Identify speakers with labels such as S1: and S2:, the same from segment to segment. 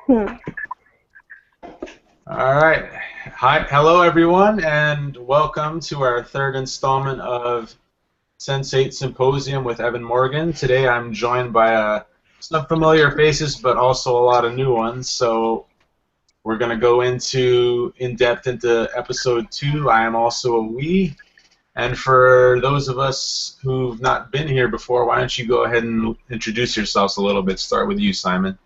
S1: Hmm.
S2: All right. Hello everyone, and welcome to our third installment of Sense8 Symposium with Evan Morgan. Today I'm joined by some familiar faces, but also a lot of new ones. So we're going to go in depth into episode 2. I am also a we. And for those of us who've not been here before, why don't you go ahead and introduce yourselves a little bit? Start with you, Simon.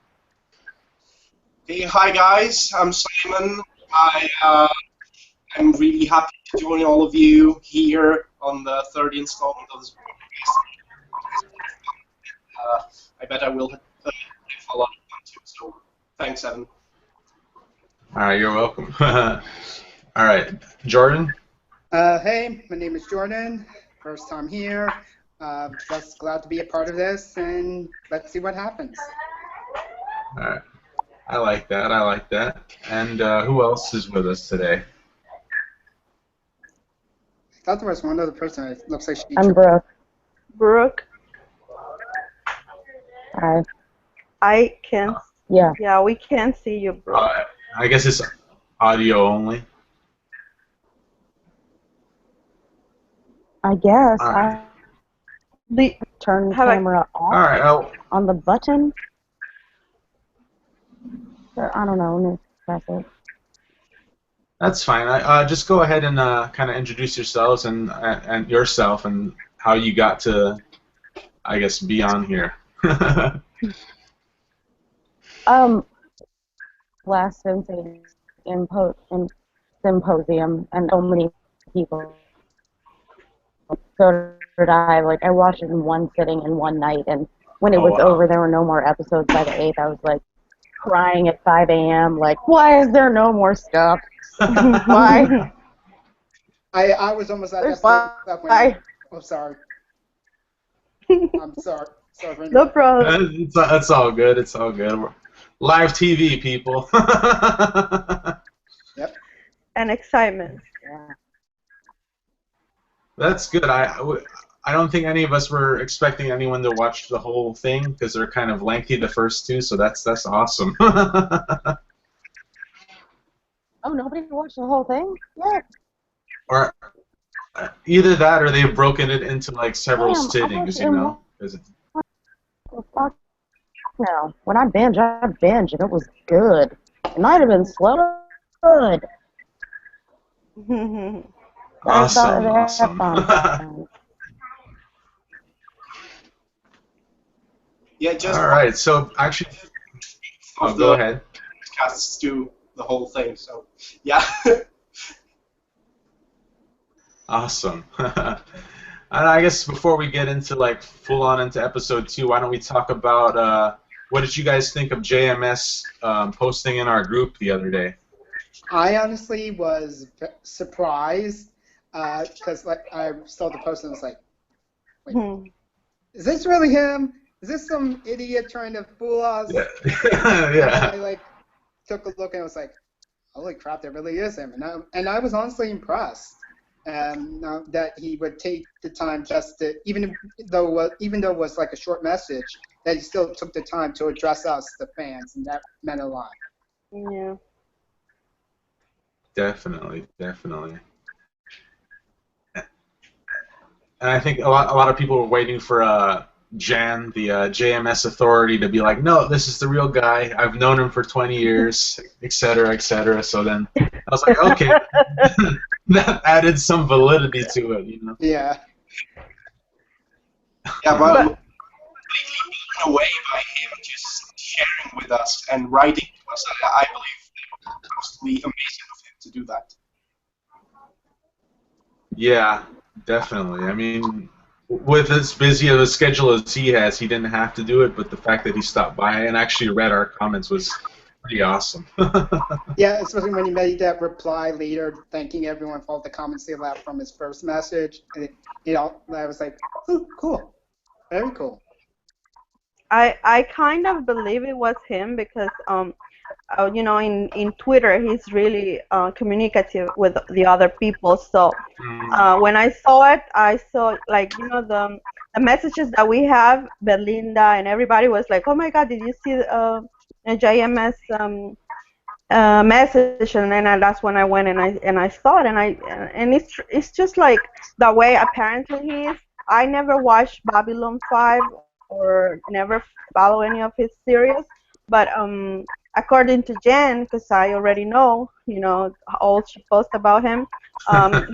S3: Hey, hi guys, I'm Simon. I'm really happy to join all of you here on the third installment of this podcast. I bet I will have a lot of fun too, so thanks, Evan.
S2: All right, you're welcome. All right, Jordan.
S4: Hey, my name is Jordan. First time here. Just glad to be a part of this, and let's see what happens.
S2: All right. I like that. I like that. And who else is with us today?
S4: I thought there was one other person. It looks like she.
S1: I'm Brooke. Brooke.
S5: Hi.
S1: I can't.
S5: Yeah.
S1: Yeah, we can't see you, Brooke.
S2: I guess it's audio only.
S5: I guess
S2: All right.
S5: I turn the camera off
S2: All right.
S5: on the button. Or, I don't know. Let me press it.
S2: That's fine. Just go ahead and kind of introduce yourselves and yourself and how you got to, I guess, be on here.
S5: Last Sense8 Symposium, and so many people. So did I. Like, I watched it in one sitting in one night, and when it was over, there were no more episodes by the 8th. I was like crying at 5 a.m. Like, why is there no more stuff? Why?
S4: I was almost at that point.
S5: Why?
S4: Oh, sorry. I'm sorry. Sorry.
S1: No problem.
S2: It's all good. It's all good. Live TV, people.
S4: Yep.
S1: And excitement.
S5: Yeah.
S2: That's good. I don't think any of us were expecting anyone to watch the whole thing because they're kind of lengthy, the first two. So that's awesome.
S5: Oh, nobody watched the whole thing? Yeah.
S2: Or either that, or they've broken it into like several sittings. You know.
S5: Well, fuck now. When I binge, and it was good. It might have been slow, good.
S2: Awesome.
S3: Yeah, just
S2: all right. So actually, go ahead.
S3: Podcasts do the whole thing, so yeah.
S2: Awesome. And I guess before we get into like full on into episode 2, why don't we talk about what did you guys think of JMS posting in our group the other day?
S4: I honestly was surprised because like I saw the post and was like, wait, is this really him? Is this some idiot trying to fool us?
S2: Yeah.
S4: Yeah. I like took a look and I was like, holy crap, that really is him. And I was honestly impressed. That he would take the time just to, even though it was like a short message, that he still took the time to address us, the fans, and that meant a lot.
S1: Yeah.
S2: Definitely. And I think a lot of people were waiting for Jan, the JMS authority, to be like, no, this is the real guy. I've known him for 20 years, etc., etc. So then I was like, okay, that added some validity to it, you know.
S4: Yeah.
S3: Yeah, but completely blown away by him just sharing with us and writing to us. I believe it was absolutely amazing of him to do that.
S2: Yeah, definitely. I mean, with as busy of a schedule as he has, he didn't have to do it, but the fact that he stopped by and actually read our comments was pretty awesome.
S4: Yeah, especially when he made that reply later, thanking everyone for all the comments they left from his first message. And I was like, oh, cool. Very cool.
S1: I kind of believe it was him because you know, in Twitter he's really communicative with the other people. So when I saw it, I saw like, you know, the messages that we have. Belinda and everybody was like, oh my God, did you see JMS message, and then that's when I went and I saw it, and it's just like the way apparently he is. I never watched Babylon 5 or never follow any of his series, but according to Jen, because I already know, all she posts about him,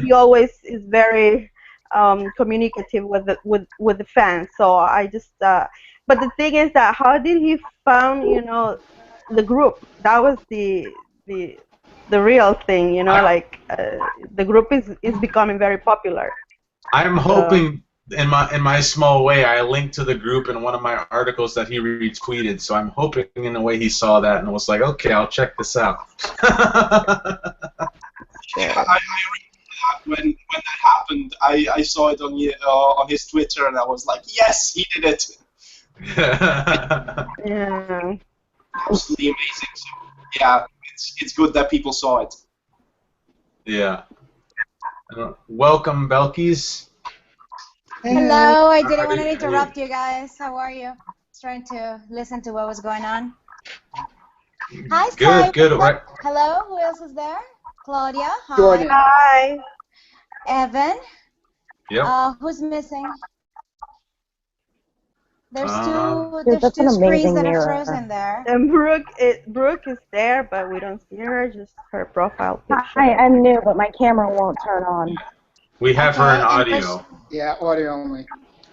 S1: he always is very communicative with the fans. So I just but the thing is that how did he found the group? That was the the real thing,
S2: I,
S1: like the group is becoming very popular.
S2: I'm
S1: So
S2: hoping in my small way I linked to the group in one of my articles that he retweeted. So I'm hoping in a way he saw that and was like, okay, I'll check this out.
S3: I when that happened, I saw it on his Twitter, and I was like, yes, he did it.
S1: yeah.
S3: Absolutely amazing. So yeah, it's good that people saw it.
S2: Yeah. Welcome, Belkis.
S6: Hello, I didn't want to
S2: Hey.
S6: interrupt you guys. How are you? Just trying to listen to what was going on. Hi, Sky.
S2: Good. Right.
S6: Hello, who else is there? Claudia. Hi.
S4: Jordan.
S1: Hi.
S6: Evan.
S2: Yep.
S6: Who's missing? There's
S5: Dude, that's an
S6: two screens
S5: amazing
S6: that are
S5: mirror.
S6: frozen there.
S1: And Brooke is there, but we don't see her. Just her profile picture.
S5: I'm new, but my camera won't turn on.
S2: We have her in
S6: Okay, and
S2: audio.
S4: Yeah, audio only.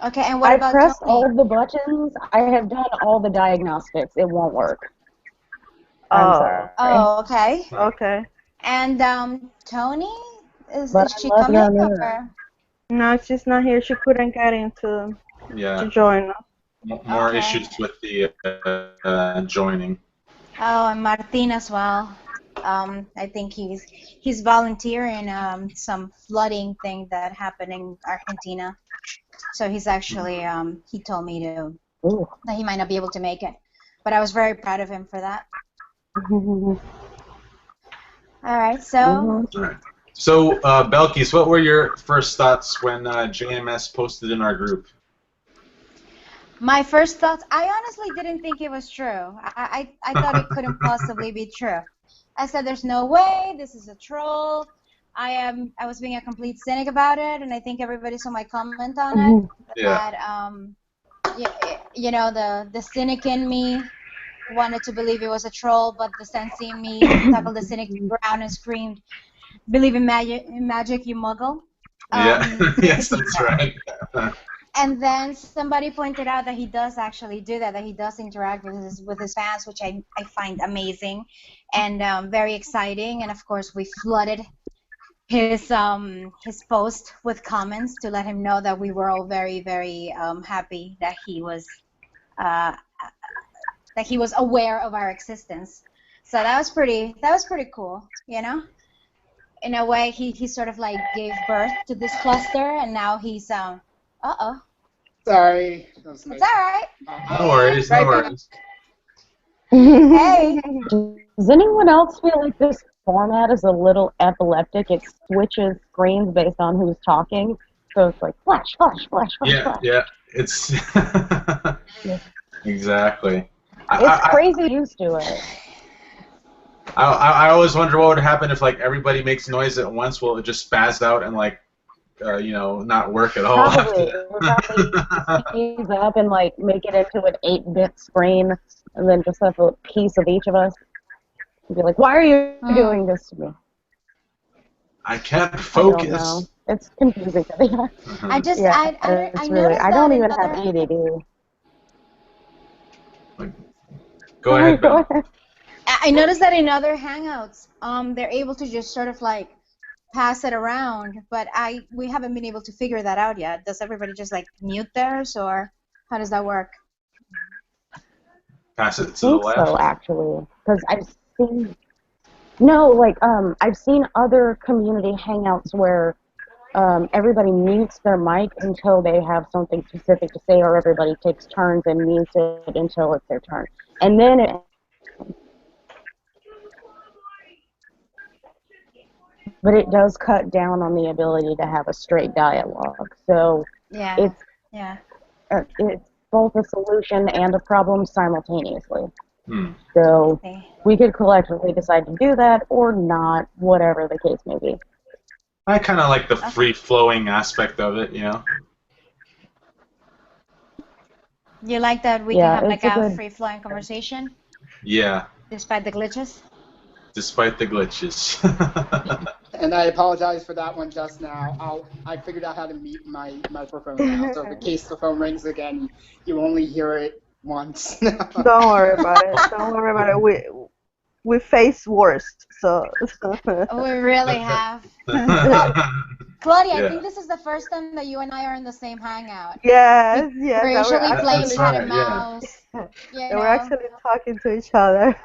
S6: Okay, and what
S5: I
S6: about
S5: pressed
S6: Tony?
S5: all the buttons. I have done all the diagnostics. It won't work. I'm
S1: Oh.
S5: sorry.
S6: Oh, okay.
S1: Okay.
S6: And Tony, is
S5: But
S6: she
S5: I love your
S6: coming
S5: mirror.
S6: or?
S1: No, she's not here. She couldn't get into
S2: Yeah.
S1: to join us.
S2: More
S6: Okay.
S2: issues with the joining.
S6: Oh, and Martin as well. I think he's volunteering some flooding thing that happened in Argentina. So he's actually he told me
S5: Ooh.
S6: that he might not be able to make it, but I was very proud of him for that. All right, so
S2: All right. So, Belkis, what were your first thoughts when JMS posted in our group?
S6: my first thoughts, I honestly didn't think it was true. I thought it couldn't possibly be true. I said, "There's no way. This is a troll." I was being a complete cynic about it, and I think everybody saw my comment on it.
S2: Yeah.
S6: That the cynic in me wanted to believe it was a troll, but the sense in me tackled the cynic to the ground and screamed, "Believe in magic, you muggle."
S2: Yeah. Yes, that's right.
S6: And then somebody pointed out that he does actually do that he does interact with his fans, which I find amazing and very exciting. And of course, we flooded his post with comments to let him know that we were all very, very happy that he was aware of our existence. So that was pretty cool, In a way, he sort of like gave birth to this cluster, and now he's
S4: Sorry. That was
S6: It's all right.
S2: No worries. No worries.
S6: Hey.
S5: Does anyone else feel like this format is a little epileptic? It switches screens based on who's talking. So it's like flash, flash, flash, flash,
S2: Yeah,
S5: flash.
S2: yeah. It's exactly.
S5: It's crazy used to it.
S2: I always wonder what would happen if like everybody makes noise at once. Will it just spaz out and like not work at all?
S5: Probably. It would probably speed up and like make it into an 8-bit screen, and then just have a piece of each of us. And be like, why are you doing this to me?
S2: I can't
S5: I
S2: focus.
S5: don't know. It's confusing to me.
S6: I just
S5: Yeah,
S6: I
S5: really,
S6: noticed
S5: I
S6: that
S5: don't
S6: in
S5: even
S6: other
S5: have ADD.
S2: Go ahead, Bill.
S6: I noticed that in other hangouts, they're able to just sort of like pass it around, but we haven't been able to figure that out yet. Does everybody just like mute theirs, or how does that work?
S2: Pass it to
S5: I
S2: the
S5: think
S2: left.
S5: so, actually, because I've seen other community hangouts where everybody mutes their mic until they have something specific to say, or everybody takes turns and mutes it until it's their turn, and then but it does cut down on the ability to have a straight dialogue. So
S6: Yeah.
S5: it's both a solution and a problem simultaneously. So we could collectively decide to do that or not, whatever the case may be.
S2: I kind of like the free-flowing aspect of it, you know?
S6: You like that we can have like a free-flowing conversation?
S2: Yeah.
S6: Despite the glitches?
S2: Despite the glitches.
S4: And I apologize for that one just now. I figured out how to mute my microphone now, so in case the phone rings again, you only hear it once.
S1: Don't worry about it. Don't worry about it. We face worse, so.
S6: We really have. Claudia, I think this is the first time that you and I are in the same hangout.
S1: Yes.
S6: We're usually playing cat and mouse.
S1: Yeah. We're actually talking to each other.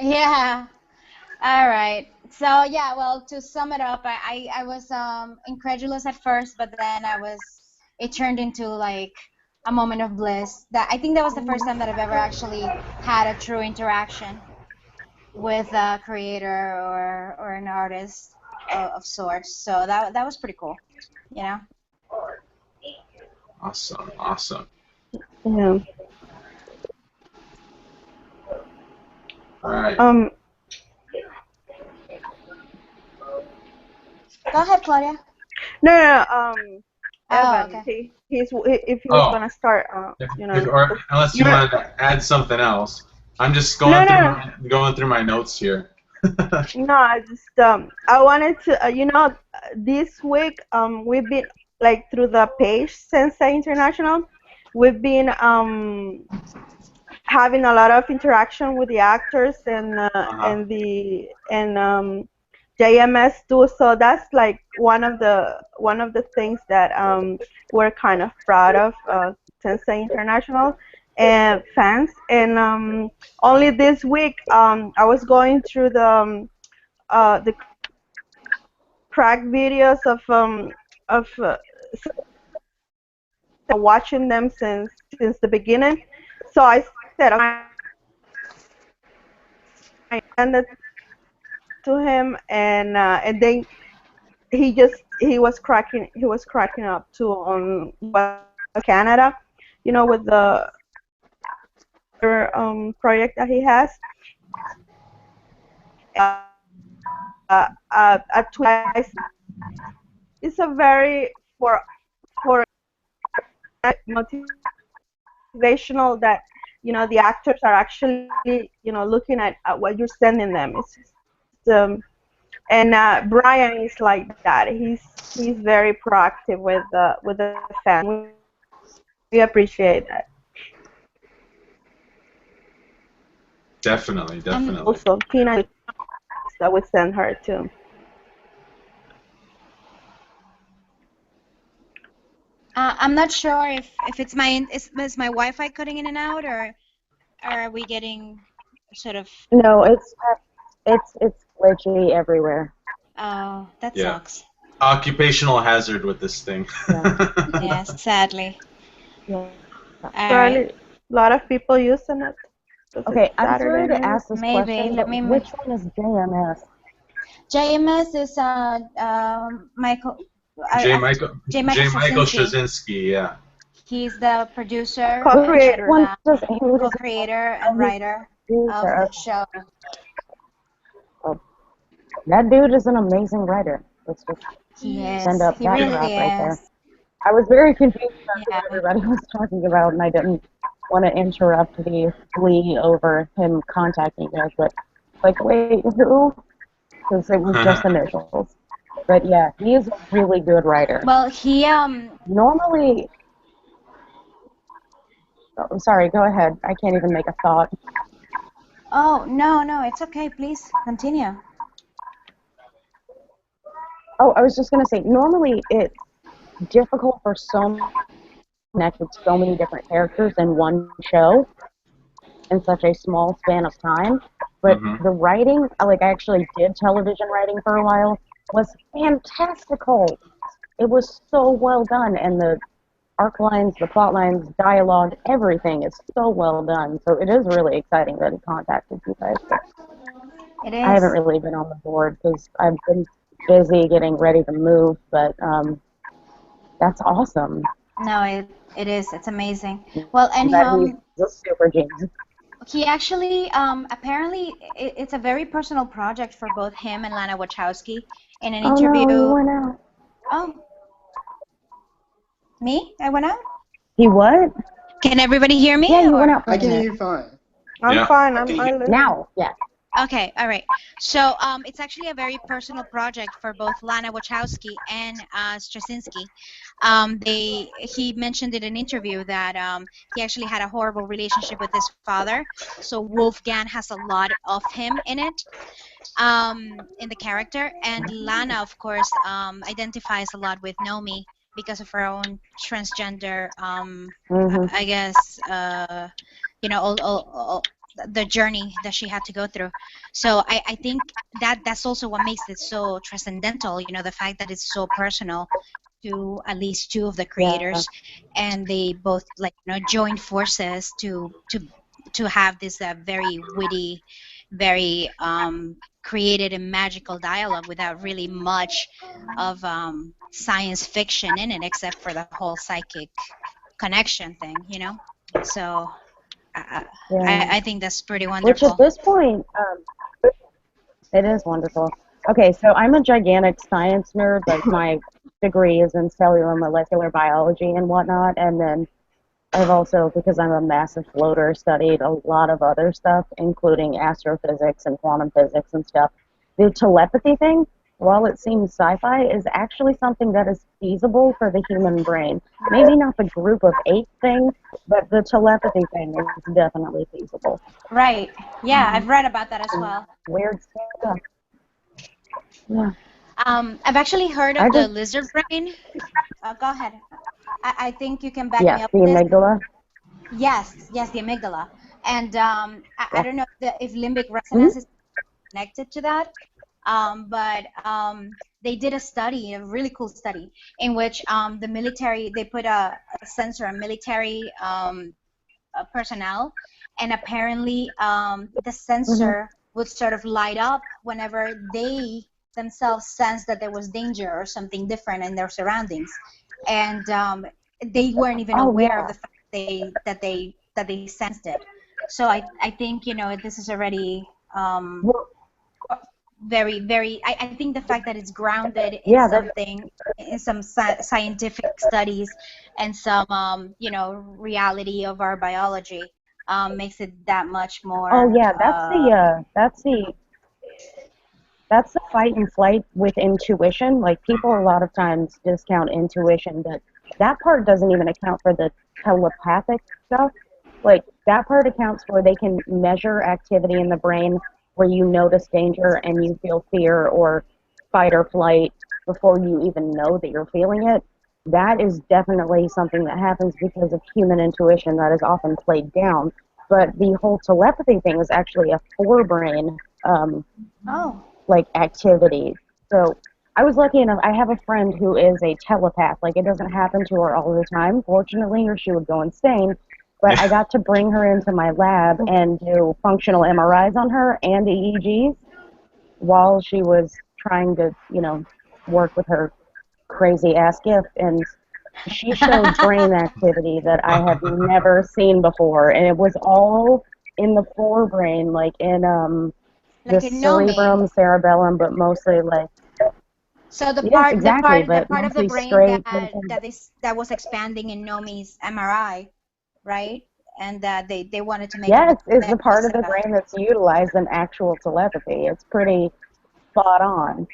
S6: Yeah. All right. So yeah, well, to sum it up, I was incredulous at first, but then it turned into like a moment of bliss. I think that was the first time that I've ever actually had a true interaction with a creator or an artist of sorts. So that was pretty cool, you know.
S2: Awesome.
S1: Yeah.
S2: All right.
S6: Go ahead, Claudia.
S1: No. Evan,
S6: okay.
S1: If he was gonna start,
S2: or unless you want to add something else, I'm just going through my notes here.
S1: No, I wanted to this week we've been like through the page Sense8 International, we've been having a lot of interaction with the actors and JMS too. So that's like one of the things that we're kind of proud of, Sense8 International and fans. And only this week I was going through the crack videos of watching them since the beginning. So I said I sent it to him, and then he was cracking up too on what Canada, with the project that he has. A twice. It's a very for motivational that the actors are actually looking at what you're sending them. And Brian is like that. He's very proactive with the fans. We appreciate that.
S2: Definitely.
S1: And also Tina that we send her too.
S6: I'm not sure if it's is my Wi-Fi cutting in and out, or are we getting sort of?
S5: No, it's glitchy everywhere.
S6: Oh, that sucks.
S2: Occupational hazard with this thing.
S5: Yeah.
S6: Yes, sadly.
S5: Yeah.
S1: Right. A lot of people using it.
S5: Okay, I'm sorry to ask this
S6: Maybe.
S5: question, but which one is JMS?
S6: JMS is Michael.
S2: J. Michael
S6: Straczynski.
S2: Yeah.
S6: He's the producer,
S1: co-creator,
S6: co-creator, and writer of the show.
S5: Oh, that dude is an amazing writer. Let's just send up that
S6: really
S5: right there. I was very confused about what everybody was talking about, and I didn't want to interrupt the glee over him contacting us, but like, wait, who? Because it was just initials. But yeah, he is a really good writer.
S6: Well, he
S5: normally. Oh, I'm sorry. Go ahead. I can't even make a thought.
S6: Oh no, it's okay. Please continue.
S5: Oh, I was just gonna say. Normally, it's difficult for some connect with so many different characters in one show in such a small span of time. But the writing, like I actually did television writing for a while, was fantastical. It was so well done, and the arc lines, the plot lines, dialogue, everything is so well done. So it is really exciting that he contacted you guys.
S6: It is.
S5: I haven't really been on the board because I've been busy getting ready to move, but that's awesome.
S6: No, it is. It's amazing. Well, anyhow,
S5: he's super genius.
S6: He actually, apparently, it's a very personal project for both him and Lana Wachowski. In an
S5: Oh no, he
S6: interview,
S5: went out.
S6: oh, me? I went out?
S5: He what?
S6: Can everybody hear me?
S5: Yeah, you went
S6: Or?
S5: out for
S4: I
S5: a
S4: can hear
S5: minute.
S4: you fine.
S1: I'm
S2: Yeah.
S1: fine.
S3: Okay.
S1: I listen.
S5: Now, yeah.
S6: Okay, all right. So it's actually a very personal project for both Lana Wachowski and Straczynski. He mentioned in an interview that he actually had a horrible relationship with his father. So Wolfgang has a lot of him in the character, and Lana, of course, identifies a lot with Nomi because of her own transgender,
S5: Mhm.
S6: I guess, all the journey that she had to go through. So I think that's also what makes it so transcendental. The fact that it's so personal to at least two of the
S5: Yeah.
S6: creators, and they both joined forces to have this very witty, very creative and magical dialogue without really much of science fiction in it, except for the whole psychic connection thing. So
S5: Yeah.
S6: I think that's pretty
S5: Which at
S6: wonderful.
S5: this point, it is wonderful. Okay, so I'm a gigantic science nerd. Like my degree is in cellular and molecular biology and whatnot, and then I've also, because I'm a massive floater, studied a lot of other stuff, including astrophysics and quantum physics and stuff. The telepathy thing, while it seems sci-fi, is actually something that is feasible for the human brain. Maybe not the group of eight thing, but the telepathy thing is definitely feasible.
S6: Right. Yeah, I've read about that as well.
S5: Weird stuff. Yeah.
S6: I've actually heard
S5: I
S6: of the
S5: just,
S6: lizard brain. Go ahead. I think you can back me
S5: yes,
S6: up
S5: the
S6: with this.
S5: amygdala.
S6: Yes, the amygdala. And I
S5: Yeah.
S6: don't know if limbic
S5: Mhm.
S6: resonance is connected to that, but they did a study, a really cool study, in which the military, they put a sensor, a military personnel, and apparently the sensor would sort of light up whenever they themselves sensed that there was danger or something different in their surroundings, and they weren't even
S5: Oh,
S6: aware
S5: yeah.
S6: of the fact that they sensed it. So I think this is already
S5: Well,
S6: very, very. I think the fact that it's grounded in
S5: yeah,
S6: something, in some scientific studies and some reality of our biology, makes it that much
S5: oh
S6: more.
S5: yeah, that's the fight and flight with intuition. Like people a lot of times discount intuition, but that part doesn't even account for the telepathic stuff. Like that part accounts for they can measure activity in the brain where you notice danger and you feel fear or fight or flight before you even know that you're feeling it. That is definitely something that happens because of human intuition that is often played down. But the whole telepathy thing is actually a forebrain
S6: Oh,
S5: like activity. So I was lucky enough. I have a friend who is a telepath. Like it doesn't happen to her all the time, fortunately, or she would go insane. But I got to bring her into my lab and do functional MRIs on her and EEGs while she was trying to, work with her crazy ass gift. And she showed brain activity that I have never seen before, and it was all in the forebrain, like in the
S6: like a Nomi.
S5: cerebrum, cerebellum, but mostly like
S6: So the
S5: yes,
S6: part, the
S5: exactly,
S6: part, the
S5: but
S6: part of the
S5: mostly
S6: brain
S5: straight.
S6: that was expanding in Nomi's MRI, right? And that they wanted to make it
S5: Yes,
S6: look
S5: is
S6: like
S5: the part of the brain that's utilized in actual telepathy. It's pretty spot on.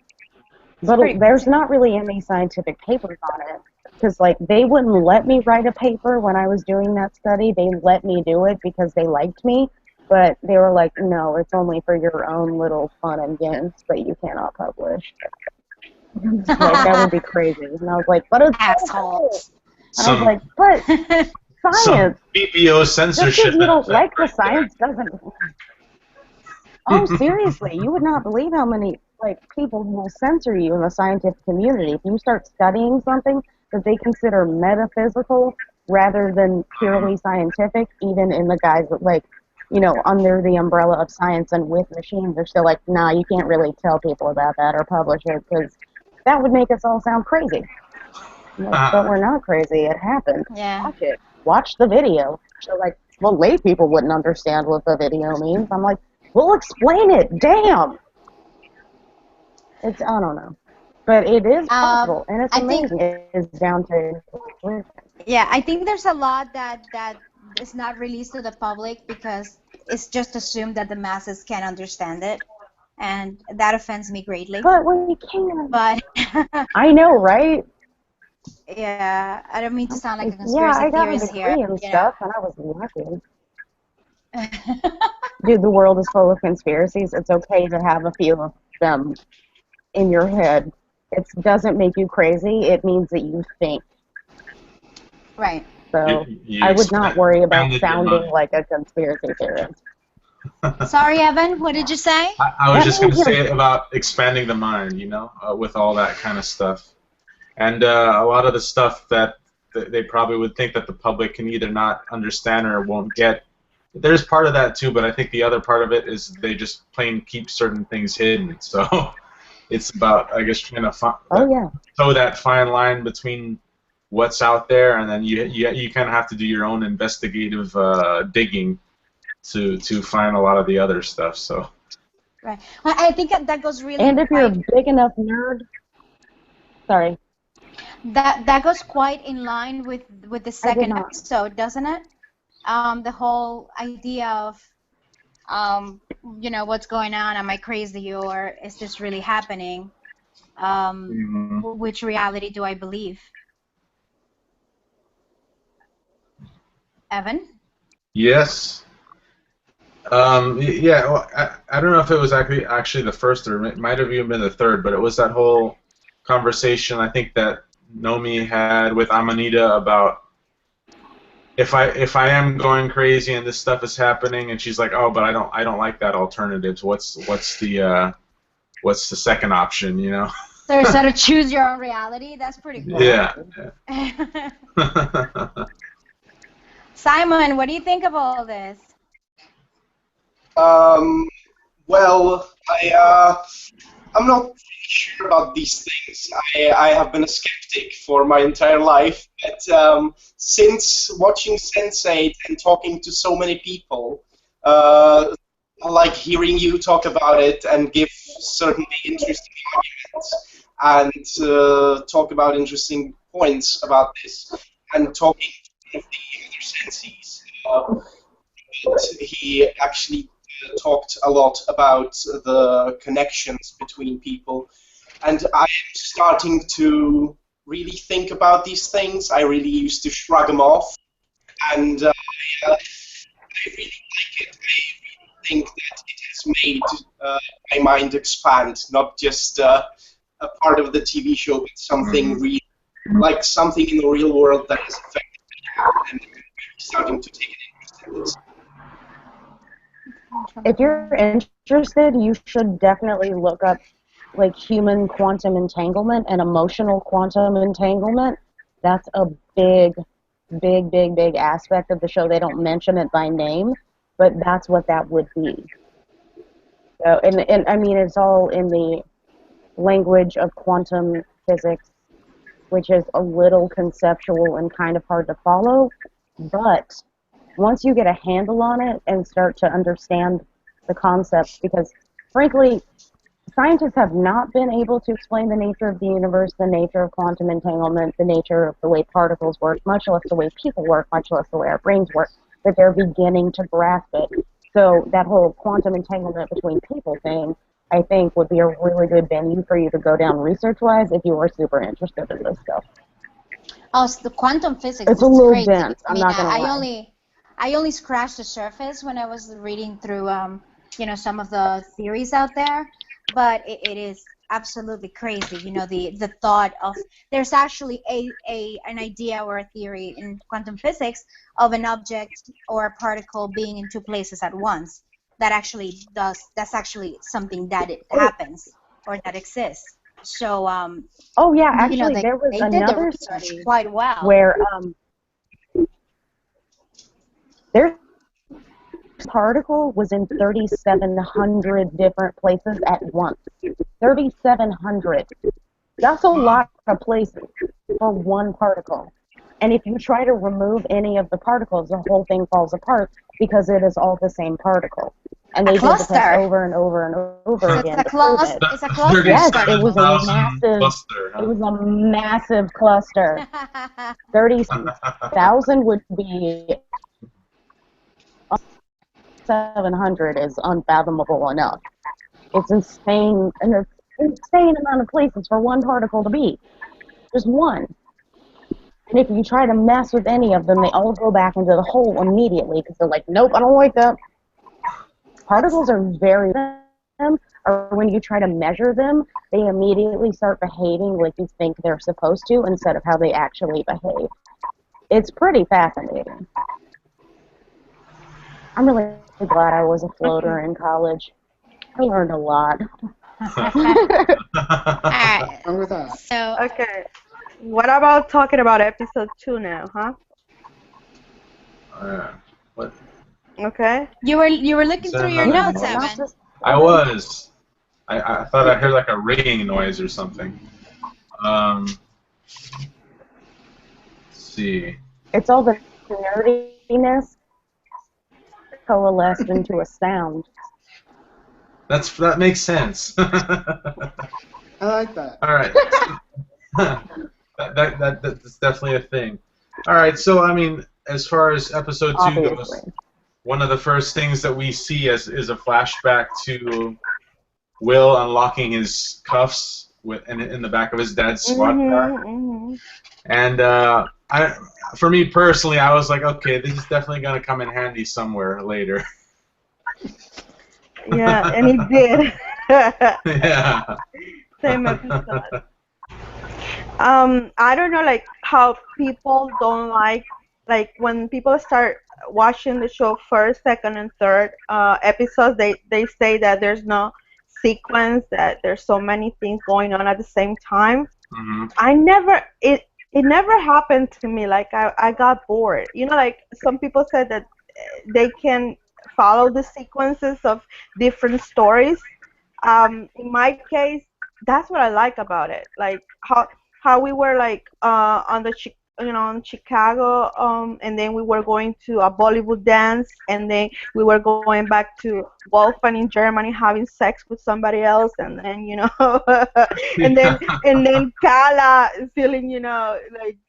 S6: It's
S5: But
S6: pretty
S5: there's
S6: crazy.
S5: not really any scientific papers on it because like they wouldn't let me write a paper when I was doing that study. They let me do it because they liked me, but they were like, no, it's only for your own little fun and games, but you cannot publish. Like that would be crazy. And I was like, but it's so cool.
S6: Assholes.
S5: And I was
S2: Some
S5: like, but
S2: some
S5: science.
S2: BPO
S5: Just because
S2: censorship
S5: you
S2: in
S5: don't
S2: effect
S5: like the
S2: right there.
S5: science doesn't. Oh, seriously, you would not believe how many like people will censor you in the scientific community if you start studying something that they consider metaphysical rather than purely scientific. Even in the guys that like, under the umbrella of science and with machines, they're still like, nah, you can't really tell people about that or publish it because that would make us all sound crazy. I'm like, but we're not crazy. It happened.
S6: Yeah.
S5: Watch it. Watch the video. So like well, lay people wouldn't understand what the video means. I'm like, well, explain it. Damn. It's, I don't know. But it is possible, and it's
S6: I think,
S5: amazing. It's down to...
S6: yeah, I think there's a lot that is not released to the public because it's just assumed that the masses can understand it, and that offends me greatly.
S5: But we can.
S6: But
S5: I know, right?
S6: yeah, I don't mean to sound like a
S5: Yeah,
S6: conspiracy
S5: I got a
S6: theorist here,
S5: degree and
S6: you
S5: stuff, and I was lucky. Dude, the world is full of conspiracies. It's okay to have a few of them in your head. It doesn't make you crazy. It means that you think.
S6: Right.
S5: So
S2: You
S5: I would not worry about
S2: expanded your
S5: sounding
S2: mind.
S5: like a conspiracy theorist.
S6: Sorry, Evan, what did you say?
S2: I was just going to
S5: That means
S2: say about expanding the mind, with all that kind of stuff. And a lot of the stuff that they probably would think that the public can either not understand or won't get. There's part of that too, but I think the other part of it is they just plain keep certain things hidden. So it's about, I guess, trying to toe that fine line between what's out there, and then you kind of have to do your own investigative digging to find a lot of the other stuff. So.
S6: Right. Well, I think that goes really.
S5: And if you're a big enough nerd, sorry.
S6: That goes quite in line with the second episode, doesn't it? The whole idea of what's going on? Am I crazy, or is this really happening? Which reality do I believe? Evan?
S2: Yes. Yeah. Well, I don't know if it was actually the first, or it might have even been the third, but it was that whole conversation I think that Nomi had with Amanita about if I am going crazy and this stuff is happening, and she's like, oh, but I don't like that alternative. What's the second option?
S6: So instead of choose your own reality, that's pretty cool.
S2: Yeah.
S6: Simon, what do you think of all this?
S3: Well, I'm not sure about these things. I have been a skeptic for my entire life, but since watching Sense8 and talking to so many people, I like hearing you talk about it and give certainly interesting arguments and talk about interesting points about this, and talking to one of the other senseis. He actually talked a lot about the connections between people, and I am starting to really think about these things. I really used to shrug them off, and I really like it. I really think that it has made my mind expand, not just a part of the TV show, but something real, like something in the real world that has affected me, and I'm starting to take an interest in this.
S5: If you're interested, you should definitely look up like human quantum entanglement and emotional quantum entanglement. That's a big aspect of the show. They don't mention it by name, but that's what that would be. So, and I mean, it's all in the language of quantum physics, which is a little conceptual and kind of hard to follow, but once you get a handle on it and start to understand the concepts, because frankly, scientists have not been able to explain the nature of the universe, the nature of quantum entanglement, the nature of the way particles work, much less the way people work, much less the way our brains work, but they're beginning to grasp it. So that whole quantum entanglement between people thing, I think, would be a really good venue for you to go down research-wise if you are super interested in this stuff.
S6: Oh, so the quantum physics
S5: it's
S6: is
S5: a little
S6: crazy.
S5: dense, I'm not gonna
S6: lie. I only scratched the surface when I was reading through, some of the theories out there, but it is absolutely crazy. The thought of there's actually an idea or a theory in quantum physics of an object or a particle being in two places at once. That's actually something that it happens or that exists. So
S5: oh yeah, actually there was
S6: they
S5: another
S6: did the research
S5: study
S6: quite well.
S5: where their particle was in 3,700 different places at once. 3,700. That's a lot of places for one particle. And if you try to remove any of the particles, the whole thing falls apart because it is all the same particle. And they did the test over and over and over
S6: So
S5: again
S6: it's a
S5: to prove it.
S6: it's a cluster.
S5: Yes, it was a
S2: 37,000
S5: massive
S2: cluster.
S5: it was a massive cluster. 30,000 would be 700 is unfathomable enough. It's insane, and it's an insane amount of places for one particle to be. Just one. And if you try to mess with any of them, they all go back into the hole immediately because they're like, nope, I don't like that. Particles are very or when you try to measure them, they immediately start behaving like you think they're supposed to instead of how they actually behave. It's pretty fascinating. I'm really glad I was a floater in college. I learned a lot.
S6: Alright.
S4: with that.
S6: So
S1: Okay. What about talking about episode 2 now, huh?
S2: What?
S1: Okay.
S6: you were looking through your
S2: No,
S6: notes,
S2: no.
S6: Evan.
S2: I was. I thought I heard like a ringing noise or something. Let's see.
S5: It's all the nerdiness coalesced into a sound.
S2: That makes sense.
S4: I like that.
S2: All right. That's definitely a thing. All right. So I mean, as far as episode 2 goes, one of the first things that we see is a flashback to Will unlocking his cuffs in the back of his dad's squad car. And for me personally, I was like, okay, this is definitely going to come in handy somewhere later.
S1: Yeah, and he did.
S2: Yeah.
S1: Same episode. I don't know, like how people don't like when people start watching the show first, second, and third episodes. They say that there's no sequence, that there's so many things going on at the same time. It never happened to me. Like I got bored. You know, like some people said that they can follow the sequences of different stories. In my case, that's what I like about it. Like how we were like on the in Chicago, and then we were going to a Bollywood dance, and then we were going back to Wolfen in Germany having sex with somebody else, and then and then Kala feeling like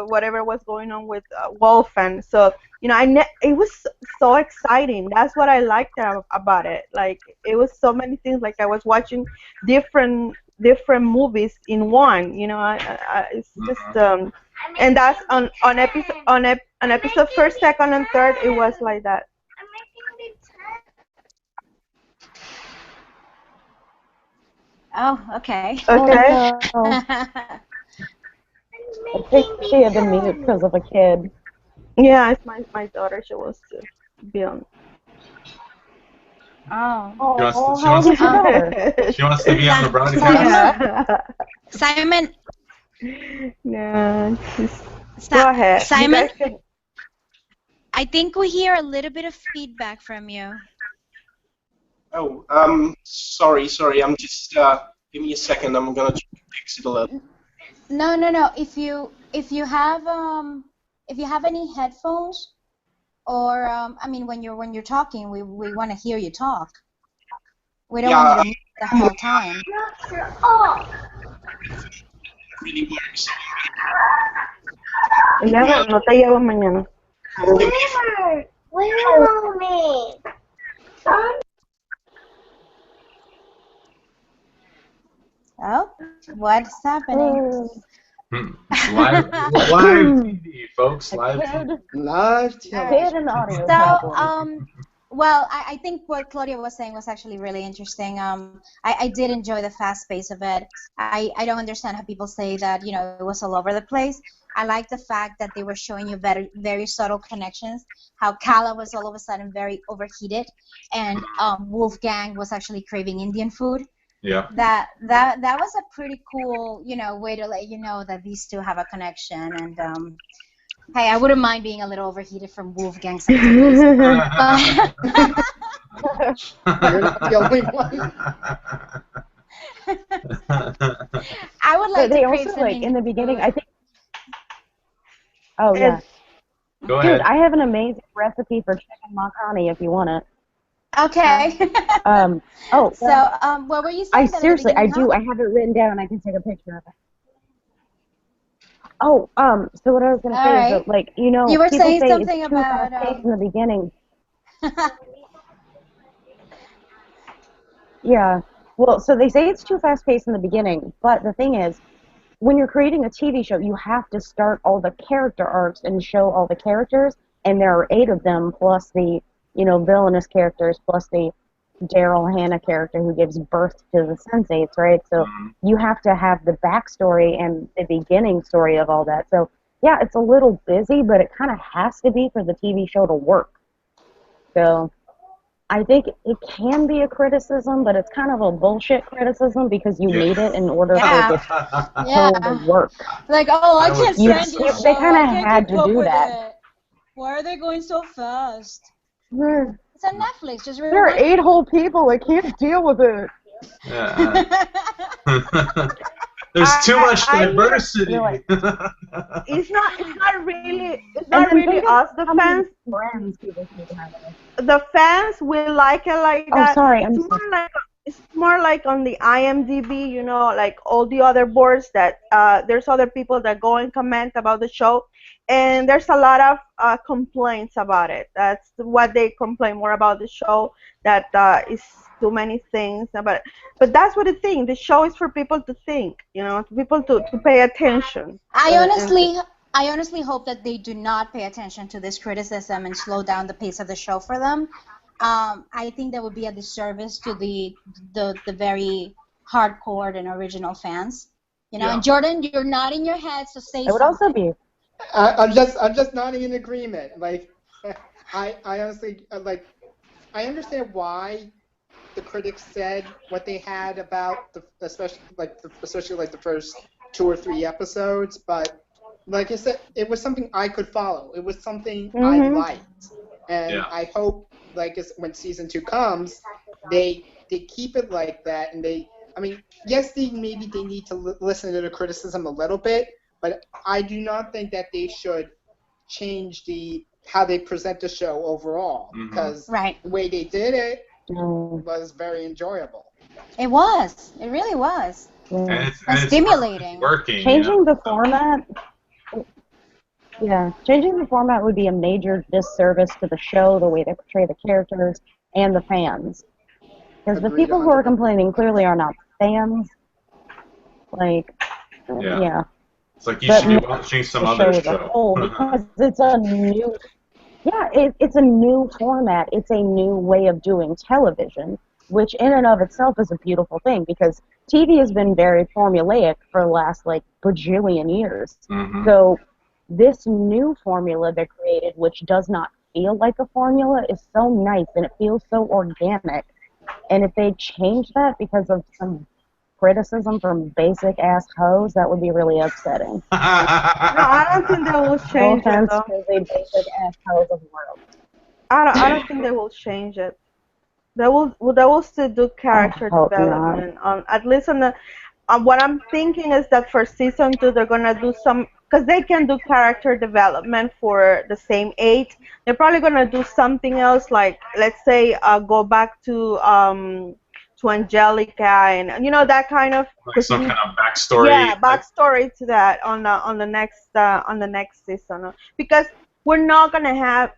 S1: whatever was going on with Wolfen. So it was so exciting. That's what I liked about it. Like it was so many things. Like I was watching different movies in one. It's just and that's on episode first, second, and third. It was like that.
S6: Oh, okay.
S1: Okay.
S5: I think she had to mute because of a kid.
S1: Yeah, it's my daughter. She wants to be on.
S2: She wants to be on the broadcast.
S6: Simon.
S1: No, go ahead.
S6: Simon, I think we hear a little bit of feedback from you.
S3: Oh, sorry. I'm just, give me a second. I'm gonna fix it a little.
S6: No. If you have any headphones, or I mean, when you're talking, we want to hear you talk. We don't want you to mute the whole time.
S3: Really works.
S1: No te llevo mañana.
S6: Oh, what's happening?
S2: Live TV, folks. Live TV.
S4: Live
S5: TV.
S6: So, well, I think what Claudia was saying was actually really interesting. I did enjoy the fast pace of it. I don't understand how people say that, it was all over the place. I like the fact that they were showing you very subtle connections, how Kala was all of a sudden very overheated, and Wolfgang was actually craving Indian food.
S2: Yeah.
S6: That was a pretty cool, way to let you know that these two have a connection. And hey, I wouldn't mind being a little overheated from Wolfgang's activities.
S4: You're not the only one.
S6: I would like
S5: They
S6: to create
S5: also
S6: some
S5: in the beginning. I Oh yeah.
S1: It's
S2: Go
S5: Dude,
S2: ahead.
S5: I have an amazing recipe for chicken makhani if you want it.
S6: Okay.
S5: Oh,
S6: So, what were you
S5: I
S6: saying then at the
S5: seriously, I
S6: beginning, huh?
S5: do. I have it written down. I can take a picture of it. Oh, so what I was gonna
S6: All
S5: say is
S6: right.
S5: that, like,
S6: You were
S5: people
S6: saying
S5: say it's
S6: something
S5: too
S6: about
S5: fast-paced in the beginning. Yeah. Well, so they say it's too fast-paced in the beginning, but the thing is, when you're creating a TV show, you have to start all the character arcs and show all the characters, and there are 8 of them, plus the, villainous characters, plus the Daryl Hannah character who gives birth to the Sense8s, right? So you have to have the backstory and the beginning story of all that. So yeah, it's a little busy, but it kind of has to be for the TV show to work. So I think it can be a criticism, but it's kind of a bullshit criticism because you need it in order for
S6: Yeah.
S5: the show to
S6: Yeah.
S5: work.
S6: Like, oh, I
S2: I would
S6: can't
S2: say
S6: stand
S2: so.
S6: this
S5: They
S6: show.
S5: kind
S6: I
S5: of
S6: can't
S5: had
S6: keep
S5: to
S6: up
S5: do
S6: with
S5: that.
S6: it. Why are they going so fast?
S5: There
S6: It's on Netflix. Just
S5: are
S6: rewind.
S5: 8 whole people. I can't deal with it.
S2: Yeah. There's too much
S1: I hear
S2: diversity.
S5: You're like,
S1: it's
S5: and
S1: not
S5: then
S1: really
S5: think of
S1: us, the
S5: how many
S1: fans.
S5: friends people keep having.
S1: The fans will like it like
S5: Oh,
S1: that.
S5: sorry,
S1: It's
S5: I'm
S1: more
S5: so
S1: like on the IMDb, like all the other boards that there's other people that go and comment about the show, and there's a lot of complaints about it. That's what they complain more about the show, that is too many things about it. But that's what the thing. The show is for people to think, people to pay attention. And
S6: I honestly hope that they do not pay attention to this criticism and slow down the pace of the show for them. I think that would be a disservice to the very hardcore and original fans.
S2: Yeah.
S6: And Jordan, you're nodding your head, so say
S5: it would also
S6: something.
S5: be.
S4: I'm just nodding in agreement. Like, I honestly like. I understand why the critics said what they had about especially like the first 2 or 3 episodes, but like I said, it was something I could follow. It was something I liked, and I hope when season 2 comes, they keep it like that, and I mean, yes, maybe they need to listen to the criticism a little bit, but I do not think that they should change how they present the show overall, because
S6: Right.
S4: the way they did it
S5: Mm,
S4: was very enjoyable.
S6: It was. It really was.
S2: And
S5: yeah.
S2: it's
S6: Stimulating.
S2: working.
S5: Changing the format. Yeah, changing the format would be a major disservice to the show, the way they portray the characters, and the fans. Because the
S4: Agreed
S5: people who are
S4: 100%.
S5: complaining clearly are not fans. Like, yeah.
S2: It's like you
S5: But
S2: should be watching some
S5: the
S2: other
S5: show as a
S2: show.
S5: whole, because it's a new, it's a new format. It's a new way of doing television, which in and of itself is a beautiful thing, because TV has been very formulaic for the last bajillion years. So this new formula they created, which does not feel like a formula, is so nice and it feels so organic. And if they change that because of some criticism from basic ass hoes, that would be really upsetting.
S1: no, I don't think they will
S5: No
S1: change it
S5: offense
S1: though.
S5: to the basic ass hoes of the world.
S1: I don't think they will change it. They will still do character
S5: hope
S1: development on, at least on the. What I'm thinking is that for season 2 they're gonna do some, because they can do character development for the same 8. They're probably gonna do something else, like let's say go back to Angelica, and that kind of,
S2: Like some kind of backstory.
S1: yeah, backstory to that on the next season, because we're not gonna have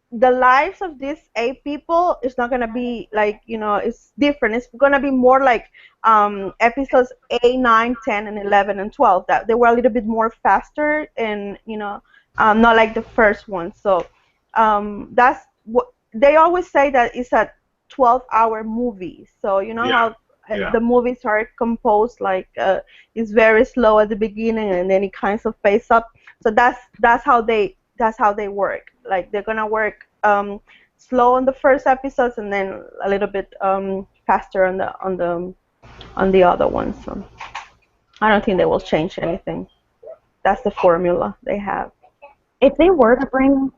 S1: the lives of these 8 people is not gonna be it's different. It's gonna be more like episodes 8, 9, 10, and 11 and 12, that they were a little bit more faster, and not like the first one. So that's what they always say, that it's a 12-hour movie. So how the movies are composed, it's very slow at the beginning and then it kind of pays up. So that's how they work. Like, they're gonna work slow on the first episodes and then a little bit faster on the other ones. So I don't think they will change anything. That's the formula they have.
S5: If they were to bring,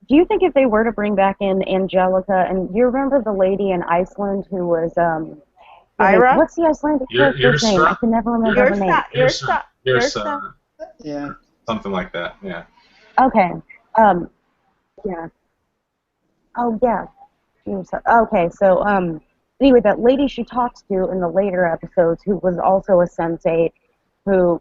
S5: do you think if they were to bring back in Angelica, and you remember the lady in Iceland who was
S1: Ira?
S5: what's the Icelandic character's name? I can never remember her name.
S1: Yrsa.
S4: Yeah.
S2: Something like that. Yeah.
S5: Okay. Yeah. Oh, yeah. Okay, so, anyway, that lady she talks to in the later episodes, who was also a Sense8, who,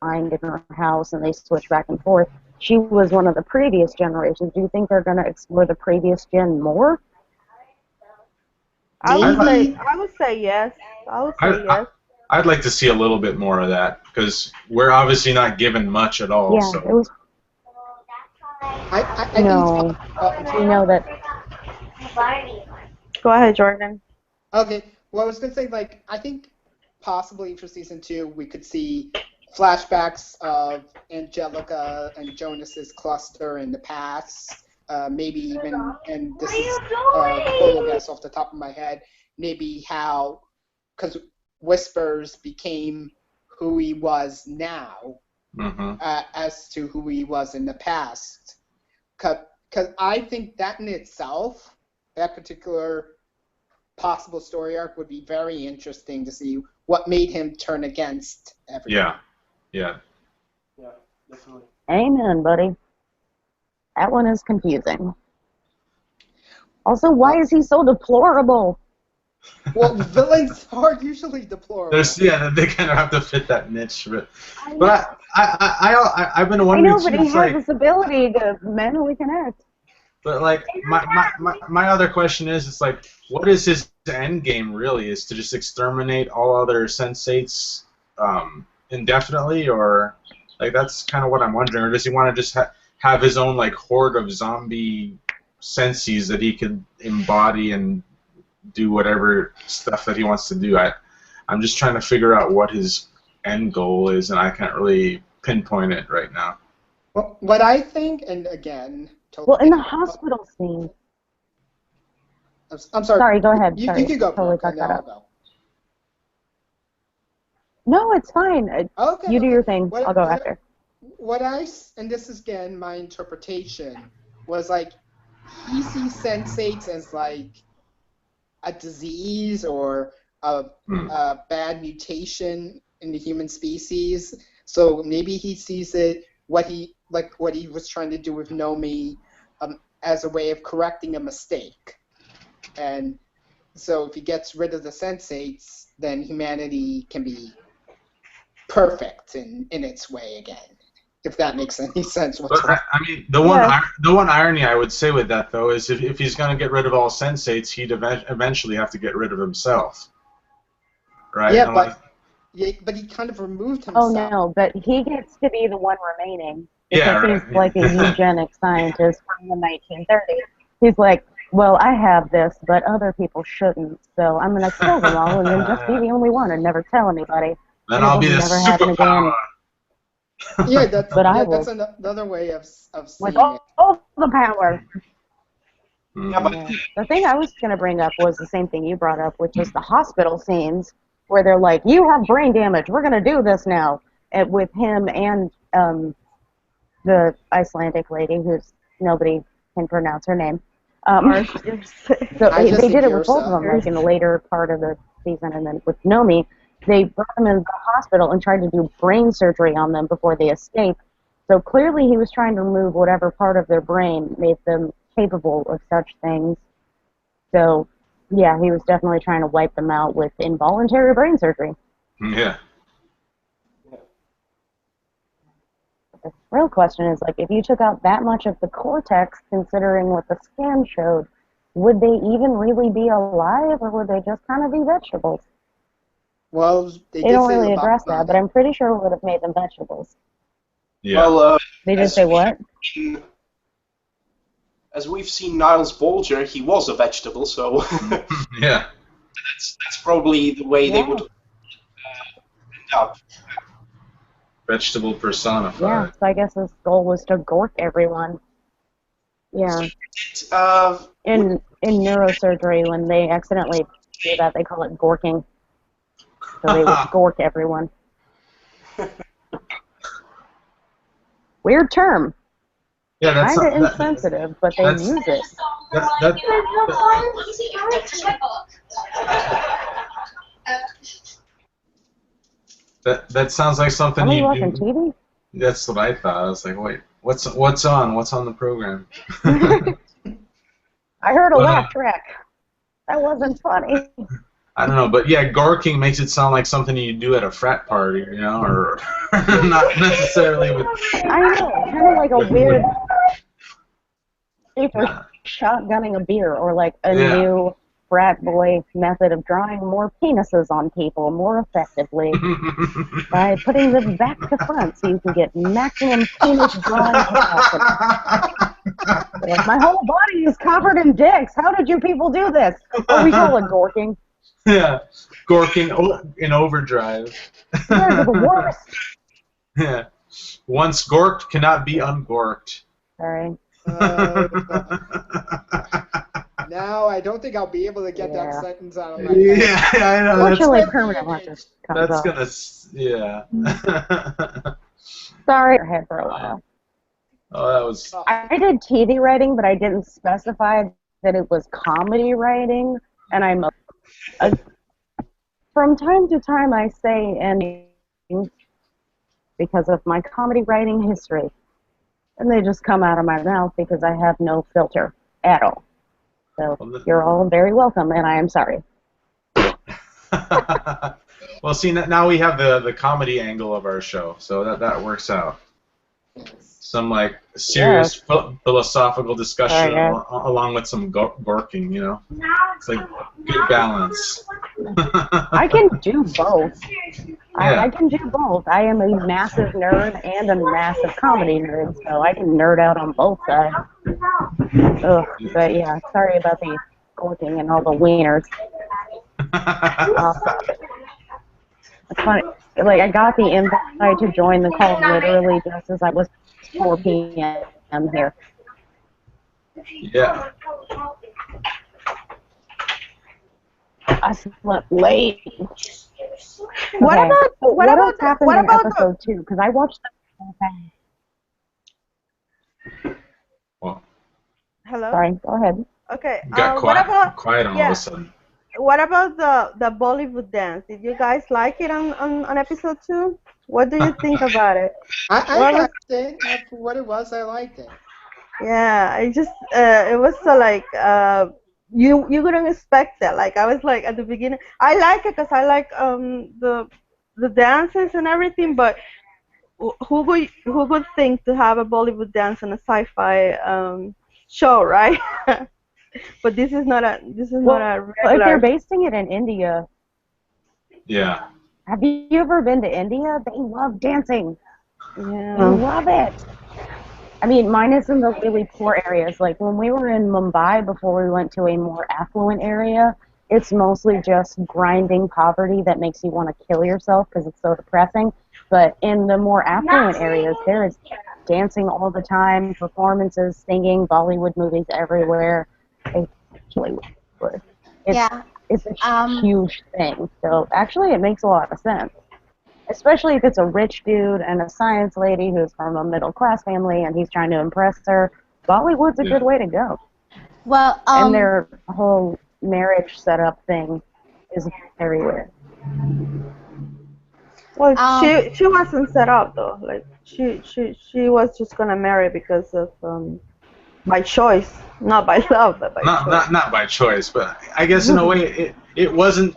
S5: find in her house and they switch back and forth, she was one of the previous generations. Do you think they're going to explore the previous gen more?
S4: Maybe.
S1: I would say yes. I would say
S2: I,
S1: yes.
S2: I'd like to see a little bit more of that because we're obviously not given much at all.
S5: Yeah,
S2: So.
S5: it was.
S4: I think
S5: No,
S4: it's
S5: we know that.
S1: Go ahead, Jordan.
S4: okay. Well, I was gonna say, like, I think possibly for season 2 we could see flashbacks of Angelica and Jonas's cluster in the past. Maybe even, and this is a total guess off the top of my head, maybe how, because Whispers became who he was now, as to who he was in the past. Because I think that in itself, that particular possible story arc would be very interesting to see what made him turn against everyone.
S2: Yeah.
S3: Yeah, definitely.
S5: Amen, buddy. That one is confusing. Also, why is he so deplorable?
S4: Well, villains are usually deplorable.
S2: They kind of have to fit that niche, but I've been wondering.
S5: I know, but
S2: too,
S5: he has this ability to mentally connect.
S2: But like my other question is, it's like, what is his end game really? Is to just exterminate all other Sense8s indefinitely, or like that's kind of what I'm wondering. Or does he want to just have his own like horde of zombie senses that he could embody and do whatever stuff that he wants to do? I'm just trying to figure out what his end goal is, and I can't really pinpoint it right now.
S4: Well, what I think, and again, totally.
S5: Well, in the hospital scene.
S4: I'm sorry.
S5: Sorry, go ahead.
S4: You
S5: Sorry.
S4: can go.
S5: Totally
S4: Okay,
S5: fucked that
S4: now I'll
S5: up.
S4: go.
S5: No, it's fine.
S4: Okay.
S5: You do your thing. I'll go after.
S4: And this is again my interpretation, was like he sees Sense8s as like a disease or a bad mutation in the human species. So maybe he sees it what he was trying to do with Nomi as a way of correcting a mistake. And so if he gets rid of the Sense8s, then humanity can be perfect in its way again, if that makes any sense whatsoever.
S2: But I mean, the one irony I would say with that though is if he's going to get rid of all Sense8s, he'd eventually have to get rid of himself, right?
S4: Yeah, but he kind of removed himself.
S5: Oh no, but he gets to be the one remaining because
S2: Yeah, right.
S5: he's like a eugenic scientist from the 1930s. He's like, well, I have this, but other people shouldn't, so I'm going to kill them all and then just be the only one and never tell anybody.
S2: Then I'll be the superpower.
S4: Yeah, that's another way of seeing
S5: with
S4: it.
S5: all the power.
S2: Mm-hmm.
S3: Yeah, but
S5: The thing I was going to bring up was the same thing you brought up, which is the hospital scenes where they're like, you have brain damage, we're going to do this now. With him and the Icelandic lady, who's nobody can pronounce her name. So they did it with both of them, like in the later part of the season, and then with Nomi, they brought them into the hospital and tried to do brain surgery on them before they escaped. So clearly he was trying to remove whatever part of their brain made them capable of such things. So, yeah, he was definitely trying to wipe them out with involuntary brain surgery.
S2: Yeah.
S5: The real question is, like, if you took out that much of the cortex, considering what the scan showed, would they even really be alive, or would they just kind of be vegetables?
S4: Well, they
S5: don't really address that, but I'm pretty sure it would have made them vegetables.
S2: Yeah.
S3: Well,
S5: they did say what?
S3: As we've seen Niles Bolger, he was a vegetable, so
S2: yeah.
S3: That's probably the way they would end up.
S2: Vegetable personified.
S5: Yeah, so I guess his goal was to gork everyone. Yeah. In neurosurgery, when they accidentally do that, they call it gorking. So they would gork everyone. Weird term.
S2: Yeah, that's
S5: kind of insensitive, but they use it.
S2: That sounds like something
S5: Are you
S2: you
S5: watching
S2: do.
S5: TV?
S2: That's what I thought. I was like, wait, what's on? What's on the program?
S5: I heard a
S2: But,
S5: laugh track. That wasn't funny.
S2: I don't know, but yeah, gorking makes it sound like something you do at a frat party, you know, or not necessarily with.
S5: I know, kind of like a weird for
S2: Yeah.
S5: shotgunning a beer, or like a
S2: Yeah.
S5: new frat boy method of drawing more penises on people more effectively by putting them back to front so you can get maximum penis drawing capacity. Like, my whole body is covered in dicks. How did you people do this? Oh, we call it gorking.
S2: Yeah, gorking in overdrive.
S5: You guys are the worst.
S2: Yeah, once gorked cannot be ungorked.
S5: Sorry.
S4: Now I don't think I'll be able to get that sentence out of my
S2: Yeah,
S4: head.
S2: I know.
S5: Fortunately, permanent marker comes
S2: That's
S5: up.
S2: gonna. Yeah.
S5: Sorry, I had for a while.
S2: Oh, that was.
S5: I did TV writing, but I didn't specify that it was comedy writing, and I'm from time to time I say endings because of my comedy writing history, and they just come out of my mouth because I have no filter at all. So you're all very welcome, and I am sorry.
S2: Well, see, now we have the comedy angle of our show, so that works out. Some like serious philosophical discussion along with some gorking, you know. It's like good balance.
S5: I can do both.
S2: Yeah.
S5: I can do both. I am a massive nerd and a massive comedy nerd, so I can nerd out on both sides. Ugh, but yeah, sorry about the gorking and all the wieners. It's funny. Like, I got the invite to join the call literally just as I was 4 p.m. here.
S2: Yeah.
S5: I slept late.
S1: What
S5: Okay.
S1: about
S5: What else happened in episode 2? Because I watched the whole thing.
S2: Well,
S1: Hello?
S5: Sorry, go ahead.
S1: Okay.
S2: Got quiet all of a sudden.
S1: What about the Bollywood dance? Did you guys like it on episode 2? What do you think about it?
S4: I liked it. For what it was, I liked it.
S1: Yeah, I just it was so like you couldn't expect that. Like, I was like at the beginning, I like it because I like the dances and everything, but who would think to have a Bollywood dance on a sci-fi show, right? But this is not a regular.
S5: Well, if they're basing it in India,
S2: yeah.
S5: Have you ever been to India? They love dancing.
S1: Yeah.
S5: They love it. I mean, minus in the really poor areas. Like when we were in Mumbai before we went to a more affluent area, it's mostly just grinding poverty that makes you want to kill yourself because it's so depressing. But in the more affluent areas, there is dancing all the time, performances, singing, Bollywood movies everywhere. It's a huge thing. So actually, it makes a lot of sense. Especially if it's a rich dude and a science lady who's from a middle-class family and he's trying to impress her. Bollywood's a good way to go.
S6: Well,
S5: and their whole marriage setup thing is everywhere.
S1: Well, she wasn't set up though. Like she was just gonna marry because of by choice, not by love, but by choice.
S2: Not by choice, but I guess in a way it wasn't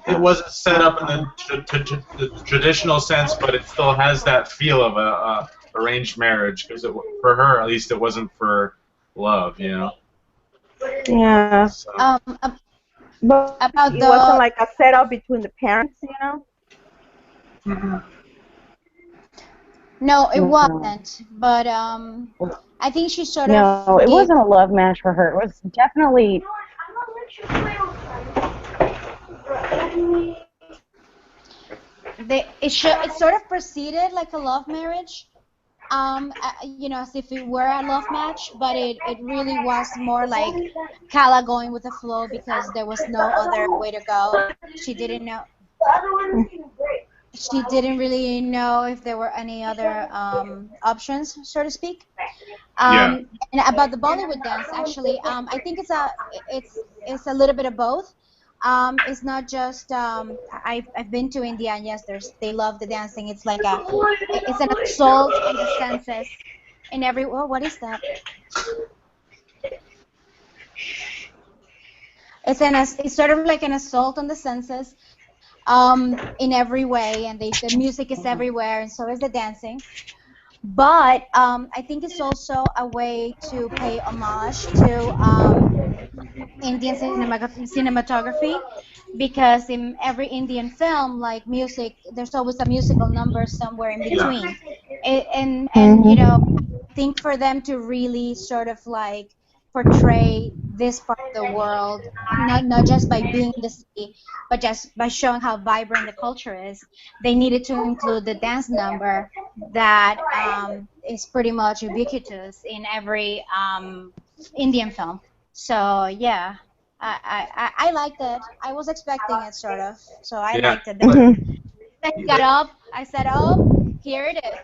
S2: set up in the traditional sense, but it still has that feel of a arranged marriage because for her at least it wasn't for love, you know.
S1: Yeah.
S2: So.
S1: But it wasn't like a setup between the parents, you know.
S2: Mm-hmm.
S6: No, it wasn't. But I think she sort of.
S5: No, it wasn't a love match for her. It was definitely.
S6: It sort of proceeded like a love marriage, you know, as if it were a love match, but it really was more like Kala going with the flow because there was no other way to go. She didn't know. She didn't really know if there were any other options, so to speak. And about the Bollywood dance, actually, I think it's a little bit of both. It's not just I've been to India, and yes, they love the dancing. It's like it's an assault on the senses in every. Oh, what is that? It's sort of like an assault on the senses in every way, and the music is everywhere, and so is the dancing. But I think it's also a way to pay homage to Indian cinematography, because in every Indian film, like music, there's always a musical number somewhere in
S2: Yeah.
S6: between. And you know, I think for them to really sort of like portray this part of the world, not just by being in the city, but just by showing how vibrant the culture is, they needed to include the dance number that is pretty much ubiquitous in every Indian film. So yeah, I liked it. I was expecting it sort of, so I
S2: Yeah.
S6: liked it.
S2: Like,
S6: I got up, I said, "Oh, here it is,"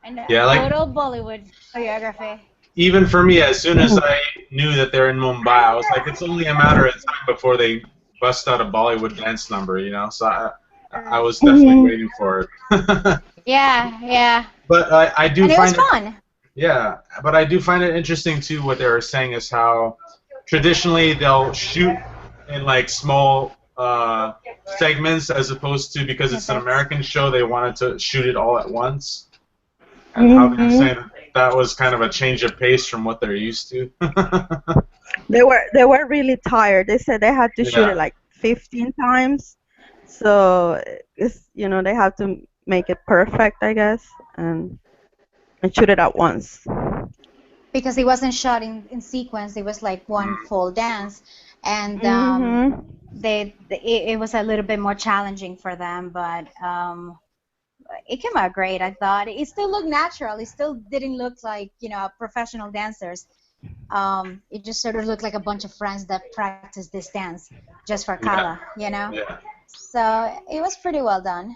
S6: and
S2: yeah, like
S6: total Bollywood choreography.
S2: even for me, as soon as I knew that they're in Mumbai, I was like, it's only a matter of time before they bust out a Bollywood dance number, you know. So I was definitely waiting for it.
S6: Yeah, yeah,
S2: But I do
S6: and it was
S2: find it,
S6: fun.
S2: yeah, but I do find it interesting too. What they were saying is how traditionally they'll shoot in like small segments, as opposed to, because it's an
S6: Snippets.
S2: American show, they wanted to shoot it all at once, and how they were saying that that was kind of a change of pace from what they're used to.
S1: They were really tired. They said they had to shoot it
S2: Yeah,
S1: like 15 times. So it's they have to make it perfect, I guess, and shoot it at once.
S6: Because it wasn't shot in sequence. It was like one full dance, and
S1: Mhm.
S6: it was a little bit more challenging for them, but it came out great. I thought it still looked natural. It still didn't look like professional dancers. It just sort of looked like a bunch of friends that practiced this dance just for
S2: yeah,
S6: Kala, you know.
S2: yeah.
S6: So it was pretty well done.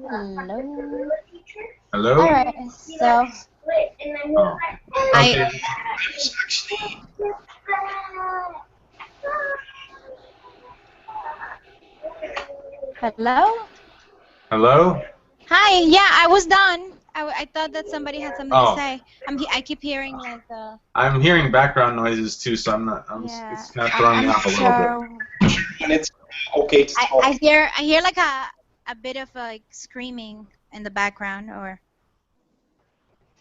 S6: Hello. All
S2: Hello.
S6: right. So
S2: Oh.
S6: I
S2: Okay.
S3: I was actually
S6: hello.
S2: Hello.
S6: Hi. Yeah, I was done. I thought that somebody had something to
S2: Oh,
S6: say. I keep hearing like
S2: I'm hearing background noises too, so I'm not.
S6: yeah.
S2: It's kind of throwing me
S6: I'm
S2: off a little bit.
S6: sure.
S3: and it's okay to talk.
S6: I hear like a bit of like screaming in the background, or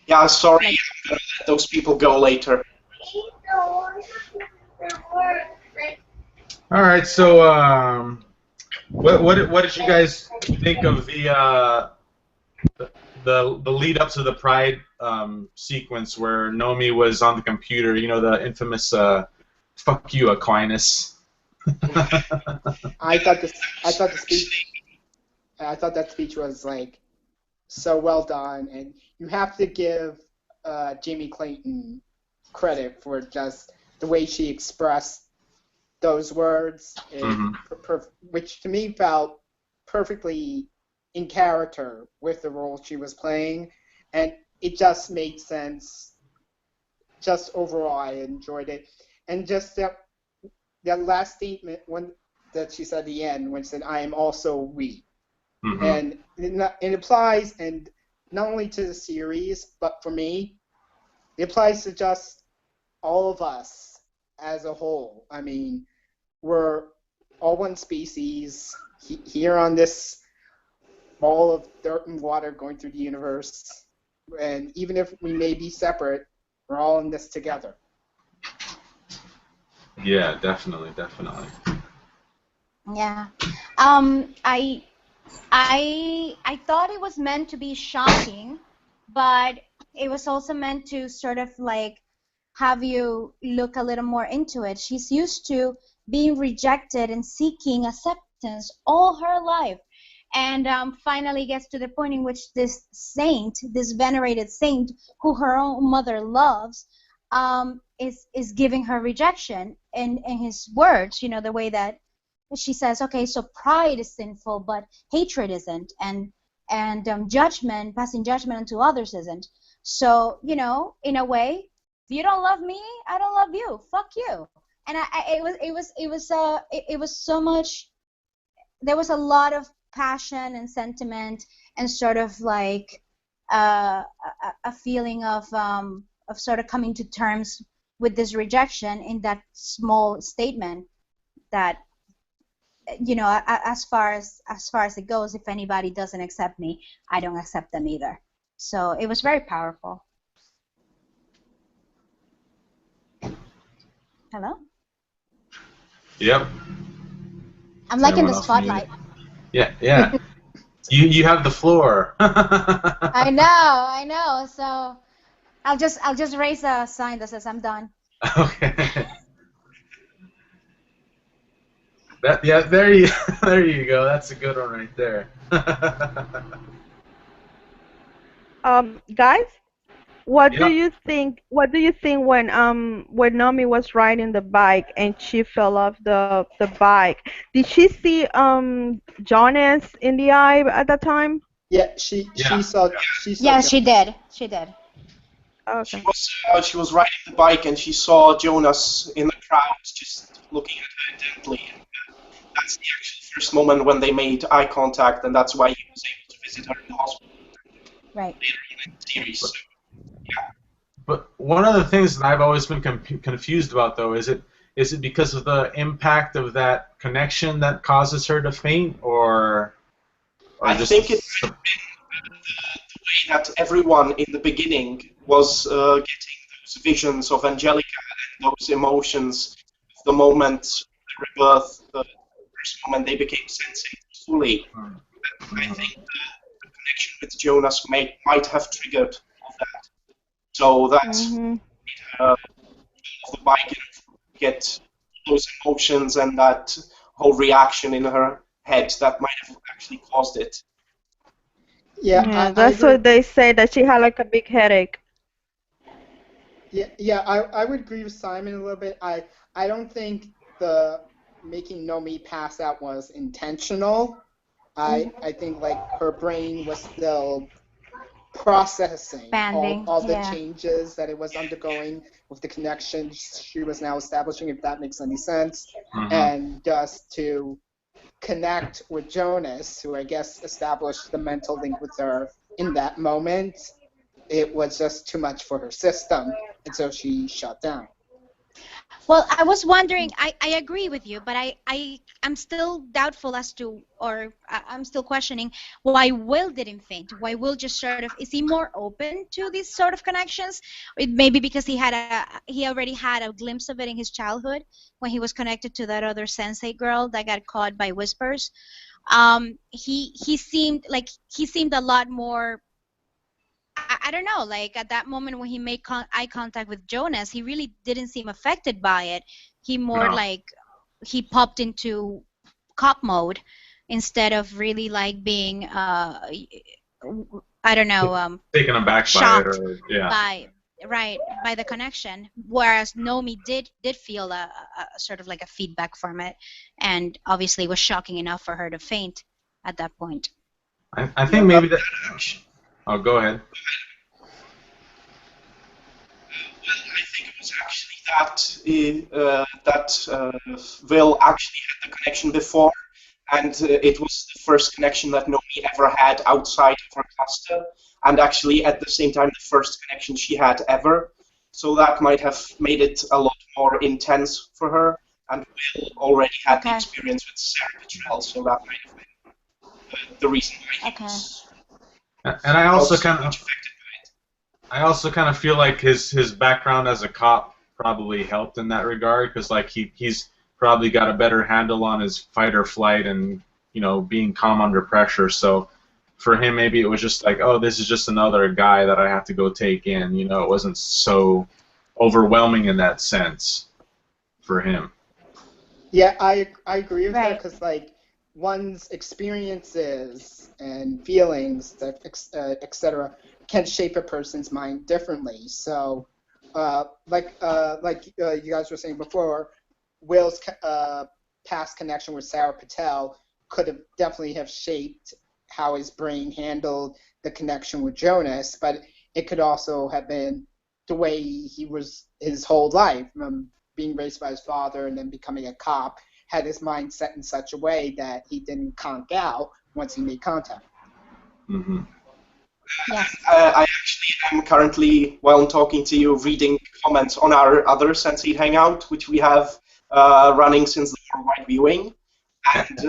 S3: Yeah, sorry,
S6: like
S3: I'm gonna let those people go later.
S2: All right. So, what did you guys think of the lead up to the Pride sequence where Nomi was on the computer? You know, the infamous "fuck you, Aquinas."
S4: I thought the speech I thought that speech was like so well done, and you have to give Jamie Clayton credit for just the way she expressed those words,
S2: Mhm.
S4: which to me felt perfectly in character with the role she was playing, and it just made sense. Just overall, I enjoyed it, and just that last statement that she said at the end, when she said, "I am also we."
S2: Mhm.
S4: And it applies, and not only to the series, but for me, it applies to just all of us as a whole. I mean, we're all one species here on this ball of dirt and water going through the universe, and even if we may be separate, we're all in this together.
S2: Yeah, definitely, definitely.
S6: yeah. I thought it was meant to be shocking, but it was also meant to sort of like have you look a little more into it. She's used to being rejected and seeking acceptance all her life, and finally gets to the point in which this saint, this venerated saint, who her own mother loves, is giving her rejection in his words. You know, the way that she says, okay, so pride is sinful, but hatred isn't, and judgment, passing judgment onto others isn't. So, you know, in a way, if you don't love me, I don't love you. Fuck you. And it was so much. There was a lot of passion and sentiment and sort of like a feeling of sort of coming to terms with this rejection in that small statement that, you know, as far as it goes, if anybody doesn't accept me, I don't accept them either. So it was very powerful. Hello?
S2: Yep.
S6: I'm liking the spotlight.
S2: Yeah. You have the floor.
S6: I know. So I'll just raise a sign that says I'm done.
S2: Okay. There you go. That's a good one right there.
S1: Guys, what do
S2: Yep.
S1: you think? What do you think when Nomi was riding the bike and she fell off the bike? Did she see Jonas in the eye at that time?
S4: Yeah, she saw
S6: Yes,
S4: Jonas.
S6: she did. She did.
S1: Okay.
S3: She was riding the bike and she saw Jonas in the crowd just looking at her intently. And that's the actual first moment when they made eye contact, and that's why he was able to visit her in the hospital
S6: Right.
S3: later in the series. So, yeah.
S2: But one of the things that I've always been confused about, though, is it because of the impact of that connection that causes her to faint, or
S3: I
S2: just
S3: think it might have been the way that everyone in the beginning was getting those visions of Angelica and those emotions of the moment the rebirth, the first moment they became Sense8 fully. I think the connection with Jonas might have triggered all that. So that's the bike and get those emotions and that whole reaction in her head that might have actually caused it.
S1: Yeah, that's what they say, that she had like a big headache.
S4: Yeah, I would agree with Simon a little bit. I don't think the making Nomi pass out was intentional. I think like her brain was still processing all the changes that it was undergoing with the connections she was now establishing, if that makes any sense. And just to connect with Jonas, who I guess established the mental link with her in that moment, it was just too much for her system, and so she shut down.
S6: Well, I was wondering, I agree with you, but I'm still doubtful as to, or I'm still questioning why Will didn't faint. Why Will just sort of, is he more open to these sort of connections? It maybe because he already had a glimpse of it in his childhood when he was connected to that other Sense8 girl that got caught by whispers. He seemed a lot more. I don't know, like at that moment when he made eye contact with Jonas, he really didn't seem affected by it. He more like he popped into cop mode instead of really like being I don't know,
S2: taken aback
S6: shocked
S2: by it,
S6: by the connection. Whereas Nomi did feel a sort of like a feedback from it, and obviously was shocking enough for her to faint at that point.
S2: I think maybe that. Oh, go ahead.
S3: I think it was actually that Will actually had the connection before, and it was the first connection that Nomi ever had outside of her cluster, and actually at the same time the first connection she had ever. So that might have made it a lot more intense for her, and Will already had the experience with Sarah Petrel, so that might have been the reason why he was.
S2: And I also kind of feel like his background as a cop probably helped in that regard, because like he's probably got a better handle on his fight or flight and, you know, being calm under pressure. So for him, maybe it was just like, oh, this is just another guy that I have to go take in. You know, it wasn't so overwhelming in that sense for him.
S4: Yeah, I agree with that, because like one's experiences and feelings, etc., can shape a person's mind differently. So, like you guys were saying before, Will's past connection with Sarah Patel could have definitely have shaped how his brain handled the connection with Jonas, but it could also have been the way he was his whole life, being raised by his father and then becoming a cop, had his mind set in such a way that he didn't conk out once he made contact.
S2: Mm-hmm.
S6: Yes.
S3: I actually am currently, while I'm talking to you, reading comments on our other Sense8 Hangout, which we have running since the worldwide viewing. And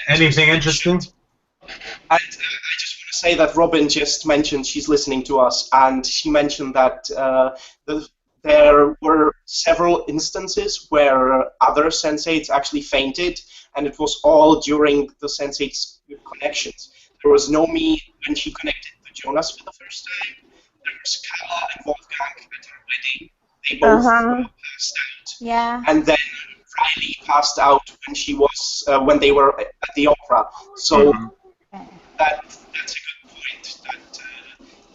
S2: Anything interesting?
S3: I just want to say that Robin just mentioned she's listening to us, and she mentioned that there were several instances where other Sense8s actually fainted, and it was all during the Sense8's connections. There was Nomi when she connected to Jonas for the first time. There was Kala and Wolfgang at her wedding. They both passed out.
S6: Yeah.
S3: And then Riley passed out when she was when they were at the opera. So that's a good point. That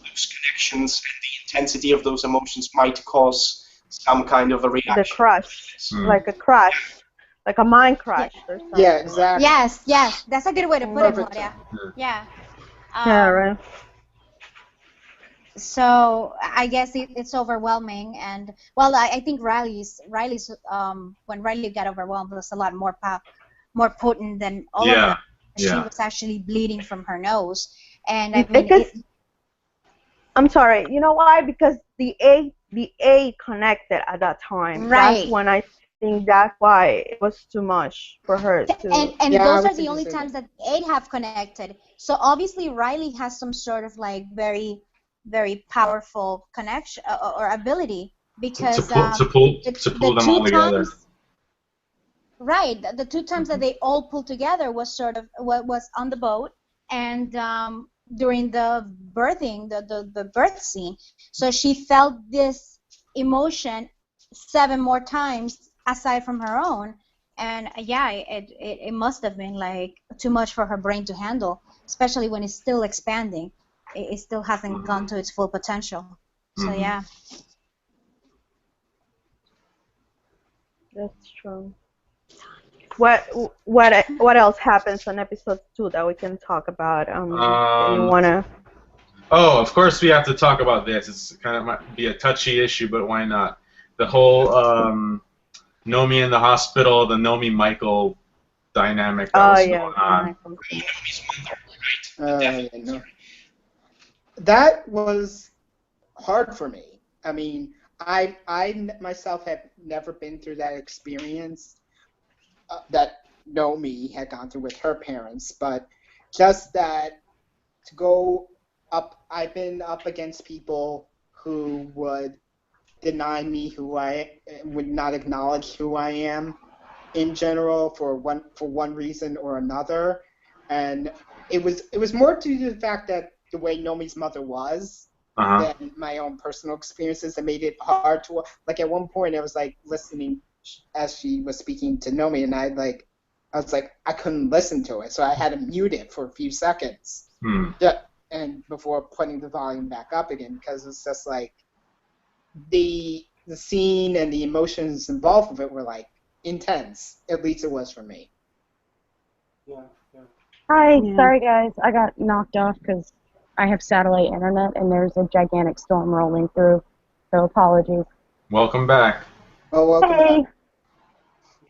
S3: those connections and the intensity of those emotions might cause some kind of a reaction.
S1: The crush, like a crush, like a mind crush or something.
S4: Yeah, exactly.
S6: Yes, that's a good way to put it, Gloria. Yeah.
S1: Yeah, right.
S6: So I guess it's overwhelming, and well, I think Riley's when Riley got overwhelmed was a lot more potent than all of them. She was actually bleeding from her nose, and I mean,
S1: I'm sorry. You know why? Because the A connected at that time.
S6: Right.
S1: That's when I think that's why it was too much for her to.
S6: And those are the only times that the 8 have connected. So obviously Riley has some sort of like very, very powerful connection or ability, because
S2: to pull them all together.
S6: Right. The 2 times that they all pulled together was sort of what was on the boat, and during the birthing, the birth scene. So she felt this emotion 7 more times aside from her own, and yeah, it must have been like too much for her brain to handle, especially when it's still expanding. It still hasn't gone to its full potential. So yeah.
S1: That's true. What else happens on episode 2 that we can talk about? You wanna?
S2: Oh, of course we have to talk about this. It's kind of might be a touchy issue, but why not? The whole Nomi in the hospital, the Nomi Michael dynamic that was going on.
S4: No. That was hard for me. I mean, I myself have never been through that experience that Nomi had gone through with her parents, but just that to go up, I've been up against people who would deny me would not acknowledge who I am in general for one reason or another, and it was more due to the fact that the way Nomi's mother was than my own personal experiences that made it hard to, like, at one point I was like listening as she was speaking to Nomi, and I was like I couldn't listen to it, so I had to mute it for a few seconds, and before putting the volume back up again, because it's just like the scene and the emotions involved with it were like intense. At least it was for me.
S5: Hi, sorry guys, I got knocked off because I have satellite internet and there's a gigantic storm rolling through, so apologies.
S2: Welcome back.
S4: Oh, welcome back.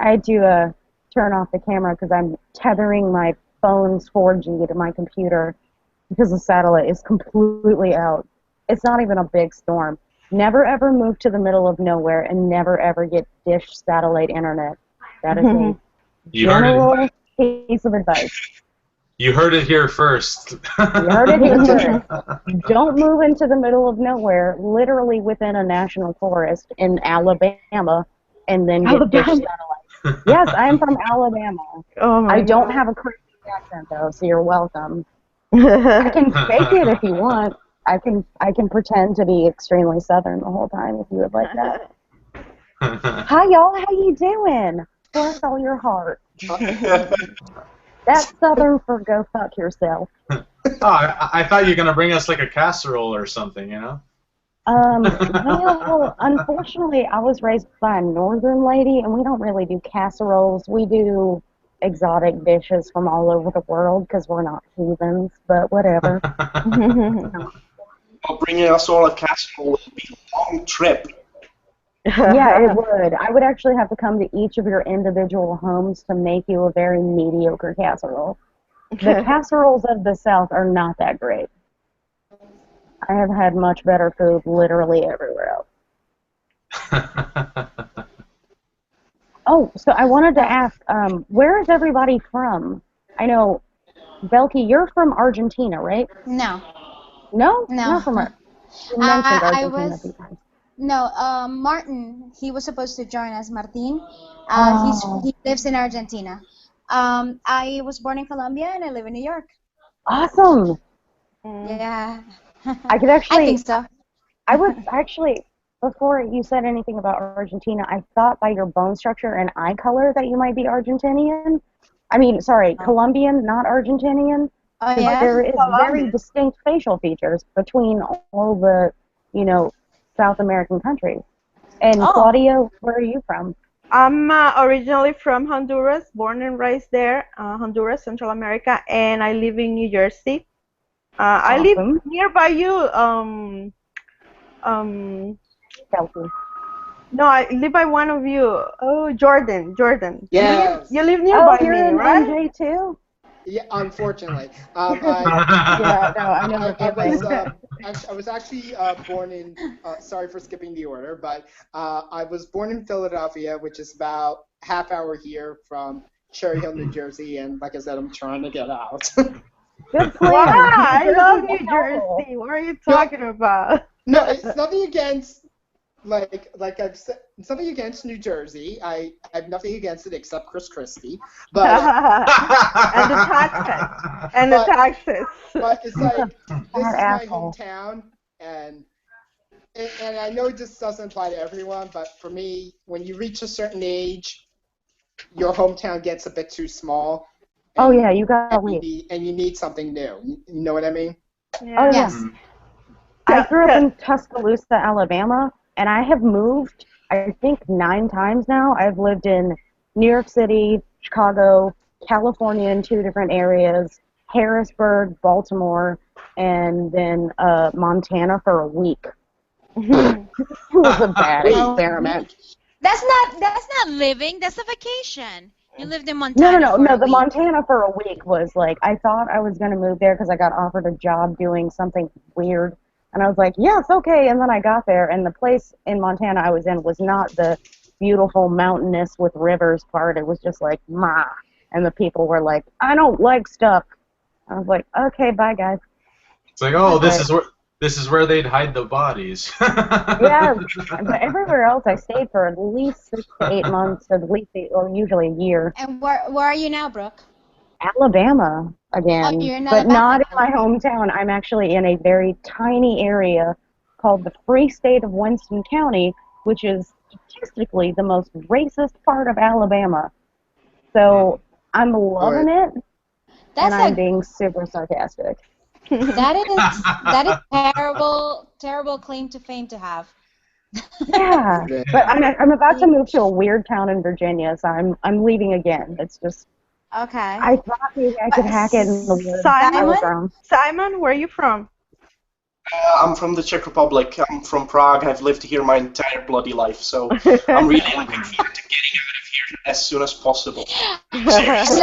S5: I had to turn off the camera because I'm tethering my phone's 4G to my computer because the satellite is completely out. It's not even a big storm. Never ever move to the middle of nowhere and never ever get dish satellite internet. That is a general piece of advice.
S2: You heard it here first.
S5: You heard it here first. Don't move into the middle of nowhere, literally within a national forest in Alabama, and then get dish satellite. Yes, I am from Alabama.
S1: Oh my
S5: I don't have a crazy accent though, so you're welcome. I can fake it if you want. I can pretend to be extremely Southern the whole time if you would like that. Hi y'all, how you doing? Bless all your heart. That's Southern for go fuck yourself.
S2: Oh, I thought you were gonna bring us like a casserole or something, you know?
S5: Well, unfortunately, I was raised by a northern lady, and we don't really do casseroles. We do exotic dishes from all over the world because we're not heathens, but whatever.
S3: Well, bringing us all a casserole will be a long trip.
S5: Yeah, it would. I would actually have to come to each of your individual homes to make you a very mediocre casserole. The casseroles of the South are not that great. I have had much better food literally everywhere else. Oh, so I wanted to ask, where is everybody from? I know, Belky, you're from Argentina, right?
S6: No.
S5: No?
S6: No.
S5: Not from You mentioned
S6: I
S5: Argentina a few
S6: was
S5: times.
S6: no. Martin. He was supposed to join us. Martin.
S5: Oh,
S6: He lives in Argentina. I was born in Colombia and I live in New York.
S5: awesome.
S6: Yeah.
S5: I could
S6: I
S5: actually,
S6: think so.
S5: I was actually, before you said anything about Argentina, I thought by your bone structure and eye color that you might be Argentinian. I mean, sorry, Colombian, not Argentinian.
S6: Oh
S5: Because
S6: yeah.
S5: there is very
S1: Colombia.
S5: distinct facial features between all the, you know, South American countries. And
S6: Oh.
S5: Claudia, where are you from?
S1: I'm originally from Honduras, born and raised there, Honduras, Central America, and I live in New Jersey. I live
S5: Awesome.
S1: nearby you. Um,
S5: Chelsea.
S1: no, I live by one of you. Oh, Jordan, Jordan.
S4: Yes.
S1: You live
S5: Oh,
S1: nearby
S5: you're
S1: me,
S5: in
S1: right?
S5: MJ too?
S4: Yeah, unfortunately.
S5: Yeah, no, I know the
S4: I was
S5: feeling.
S4: I was actually born in sorry for skipping the order, but I was born in Philadelphia, which is about half hour here from Cherry Hill, New Jersey, and like I said, I'm trying to get out.
S5: Good
S1: Wow,
S5: plan. New
S1: I love
S5: Jersey's
S1: New
S5: a hellhole.
S1: Jersey. What are you
S4: No,
S1: talking about?
S4: no, it's nothing against like I've said, something against New Jersey. I have nothing against it except Chris Christie, but
S1: And the taxes. And the
S4: but
S1: taxes.
S4: but it's like this
S5: Fat
S4: is my
S5: asshole.
S4: hometown, and I know this doesn't apply to everyone, but for me, when you reach a certain age, your hometown gets a bit too small.
S5: Oh
S4: And,
S5: yeah, you gotta leave.
S4: you need something new. You know what I mean?
S5: Oh
S1: Yeah.
S5: yeah.
S6: Yes.
S5: I grew up
S1: Yeah.
S5: in Tuscaloosa, Alabama, and I have moved, I think, 9 times now. I've lived in New York City, Chicago, California in 2 different areas, Harrisburg, Baltimore, and then Montana for a week. It was a bad experiment.
S6: That's not living. That's a vacation. You lived in
S5: No,
S6: Montana for a
S5: The
S6: week.
S5: Montana for a week was like, I thought I was going to move there because I got offered a job doing something weird. And I was like, yes, okay. And then I got there, and the place in Montana I was in was not the beautiful mountainous with rivers part. It was just like, ma. And the people were like, I don't like stuff. I was like, okay, bye, guys.
S2: It's like, oh,
S5: But,
S2: this is where they'd hide the bodies.
S5: yeah, but everywhere else I stayed for at least 6 to 8 months, at least, or usually a year.
S6: And where are you now, Brooke?
S5: Alabama
S6: Oh,
S5: again,
S6: you're in
S5: but
S6: Alabama.
S5: not in my hometown. I'm actually in a very tiny area called the Free State of Winston County, which is statistically the most racist part of Alabama. So I'm loving it, and I'm being super sarcastic.
S6: That is terrible claim to fame to have.
S5: Yeah, but I'm about to move to a weird town in Virginia, so I'm leaving again. It's just
S6: Okay.
S5: I thought maybe I could hack it in the woods. I was wrong.
S1: Simon, where are you from?
S3: I'm from the Czech Republic. I'm from Prague. I've lived here my entire bloody life, so I'm really looking forward to getting out of here as soon as possible. Seriously.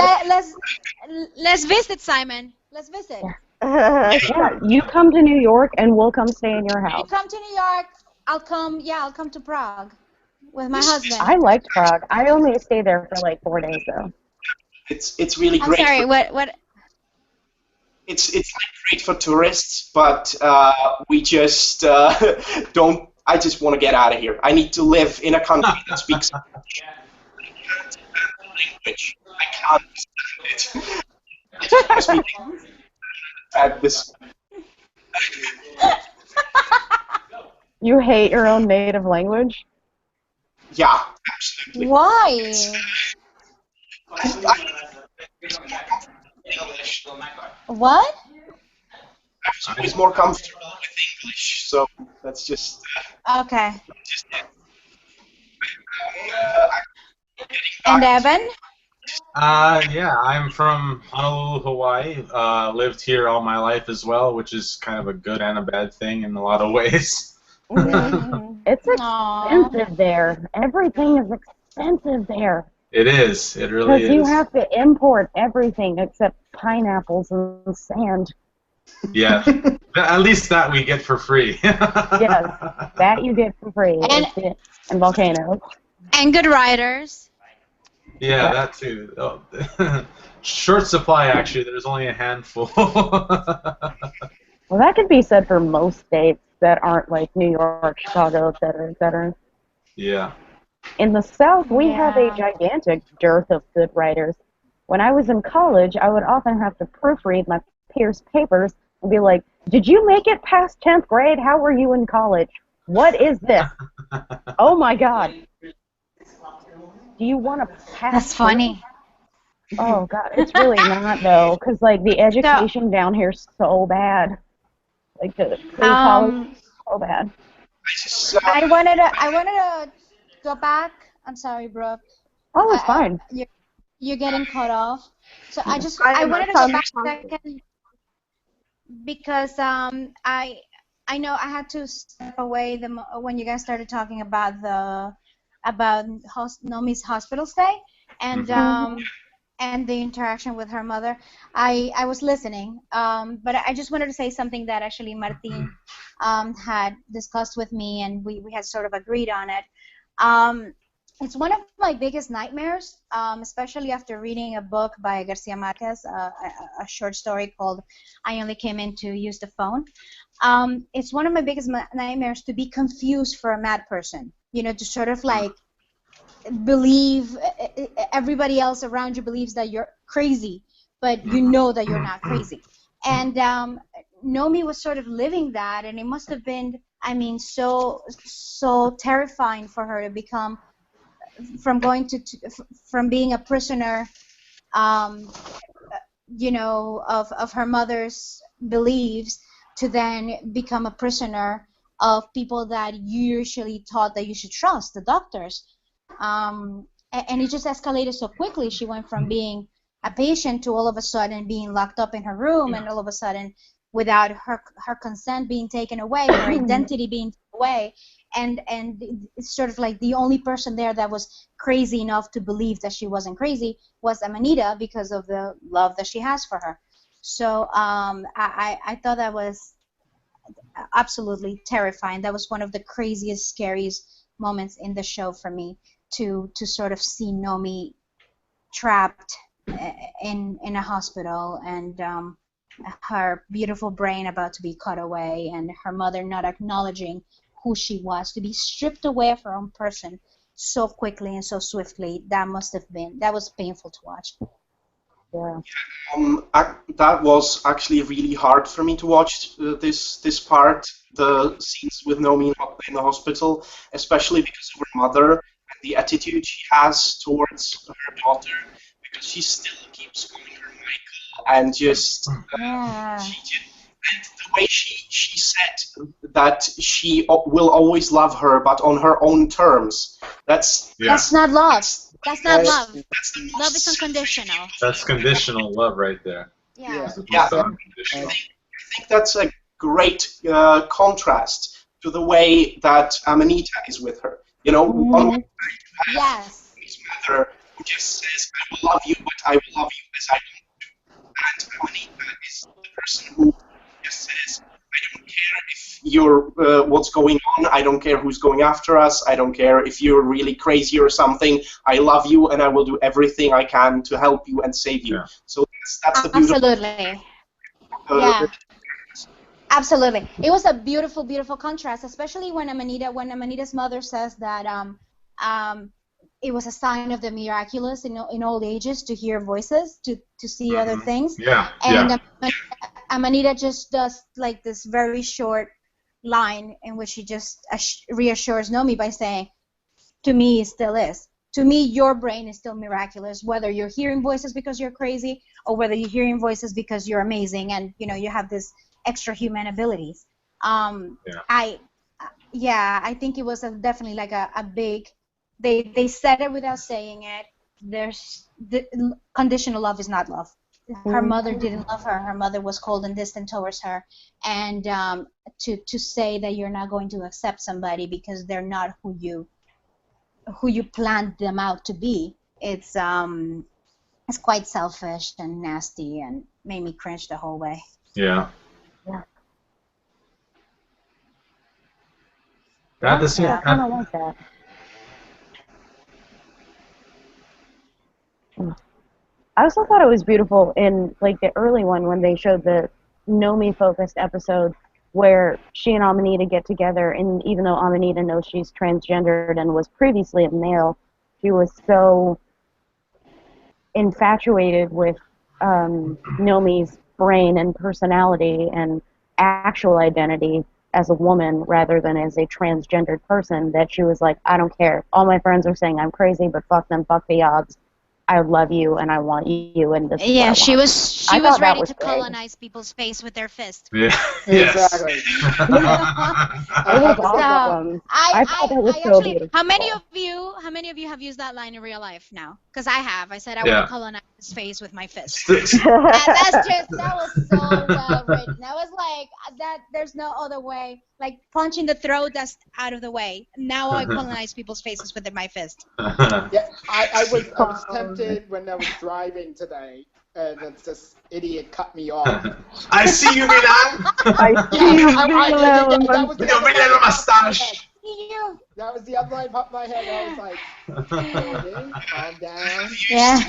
S6: Let's visit, Simon. Let's visit.
S5: Yeah, you come to New York, and we'll come stay in your house.
S6: You come to New York. I'll come to Prague with my husband.
S5: I liked Prague. I only stayed there for like 4 days though.
S3: It's really
S6: I'm
S3: great.
S6: sorry. What?
S3: It's like great for tourists, but we just don't. I just want to get out of here. I need to live in a country that speaks language. I can't stand it. It just gives me at this.
S5: You hate your own native language?
S3: Yeah, absolutely.
S6: Why? What?
S3: I was always more comfortable with English, so that's just
S6: Okay.
S3: just it. Getting
S6: And
S3: back to
S6: Evan?
S2: Yeah, I'm from Honolulu, Hawaii. Lived here all my life as well, which is kind of a good and a bad thing in a lot of ways.
S5: It's
S6: Aww.
S5: expensive there. Everything is expensive there.
S2: It is. It really
S5: Because you
S2: is.
S5: have to import everything except pineapples and sand.
S2: Yeah. At least that we get for free.
S5: Yes, that you get for free.
S6: And
S5: And volcanoes.
S6: and good writers.
S2: Yeah, that too. Oh, short supply, actually. There's only a handful.
S5: Well, that could be said for most states that aren't like New York, Chicago, et cetera, et cetera.
S2: Yeah.
S5: In the South, we have a
S6: Yeah.
S5: gigantic dearth of good writers. When I was in college, I would often have to proofread my peers' papers and be like, "Did you make it past 10th grade? How were you in college? What is this? Oh my God. Do you want to pass
S6: That's
S5: through?"
S6: funny.
S5: Oh God, it's really not though, because like the education down here is so bad. Like the pre-college
S6: Um,
S5: is so bad.
S6: I wanted to go back. I'm sorry, Brooke.
S5: Oh, it's fine.
S6: You're getting cut off. So
S1: I
S6: I
S1: am a
S6: wanted to go
S1: sound
S6: back a
S1: conscious.
S6: second because I know I had to step away when you guys started talking about Nomi's hospital stay and and the interaction with her mother. I was listening, but I just wanted to say something that actually Martin had discussed with me, and we had sort of agreed on it. It's one of my biggest nightmares, especially after reading a book by Garcia Marquez, a short story called I Only Came In to Use the Phone. It's one of my biggest nightmares to be confused for a mad person, to sort of like believe everybody else around you believes that you're crazy, but you know that you're not crazy. And Nomi was sort of living that, and it must have been, I mean, so terrifying for her to become from from being a prisoner, um, of her mother's beliefs to then become a prisoner of people that you usually thought that you should trust, the doctors. And it just escalated so quickly. She went from being a patient to all of a sudden being locked up in her room, and all of a sudden, without her consent being taken away, her identity being taken away, and it's sort of like the only person there that was crazy enough to believe that she wasn't crazy was Amanita because of the love that she has for her. So I thought that was absolutely terrifying. That was one of the craziest, scariest moments in the show for me to sort of see Nomi trapped in a hospital, and her beautiful brain about to be cut away, and her mother not acknowledging who she was, to be stripped away of her own person so quickly and so swiftly. That was painful to watch.
S5: Yeah.
S3: That was actually really hard for me to watch this part, the scenes with Nomi in the hospital, especially because of her mother and the attitude she has towards her daughter, because she still keeps calling her Michael, and just
S6: Yeah.
S3: and the way she said that she will always love her, but on her own terms. That's
S6: not love. That's not love.
S3: that's the most
S6: Love is unconditional.
S2: That's conditional love right there.
S6: Yeah.
S3: Yeah.
S2: Unconditional.
S3: I think that's a great contrast to the way that Amanita is with her. On one side, you have
S6: Yes.
S3: his mother who just says, "I will love you, but I will love you as I want to." And Amanita is the person who just says, "I don't care if you're what's going on. I don't care who's going after us. I don't care if you're really crazy or something. I love you, and I will do everything I can to help you and save you."
S2: Yeah.
S3: So that's the beautiful.
S6: Absolutely. Yeah. Absolutely. It was a beautiful, beautiful contrast, especially when Amanita's mother says that it was a sign of the miraculous in old ages to hear voices, to see other things.
S2: Yeah.
S6: And
S2: Yeah.
S6: Amanita just does like this very short line in which she just reassures Nomi by saying, "To me, it still is. To me, your brain is still miraculous, whether you're hearing voices because you're crazy or whether you're hearing voices because you're amazing, and you have this extra human abilities.
S2: Yeah.
S6: I think it was definitely like a big. They said it without saying it. Conditional love is not love. Her mother didn't love her. Her mother was cold and distant towards her, and to say that you're not going to accept somebody because they're not who you planned them out to be, it's quite selfish and nasty and made me cringe the whole way.
S2: Yeah.
S5: Yeah.
S2: At the same,
S5: I kind of like that. I also thought it was beautiful in like the early one when they showed the Nomi focused episode where she and Amanita get together, and even though Amanita knows she's transgendered and was previously a male, she was so infatuated with Nomi's brain and personality and actual identity as a woman rather than as a transgendered person that she was like, I don't care. All my friends are saying I'm crazy, but fuck them, fuck the odds. I love you and I want you, and this is what I want.
S6: she was ready to colonize people's face with their fist.
S2: Yeah.
S4: Exactly.
S5: It was awesome. I thought that was so beautiful.
S6: How many of you have used that line in real life now? Because I have. I said I want to colonize his face with my fist. That was so well written. I was like, that. There's no other way. Like punching the throat, that's out of the way. Now I colonize people's faces with my fist.
S4: Yeah, I was tempted when I was driving today, and this idiot cut me off.
S2: I see you, Milan.
S1: I see you, Milan.
S4: That was the
S2: Your Milan mustache.
S4: That was the other line popped in my head. I was like, calm down.
S6: Yeah.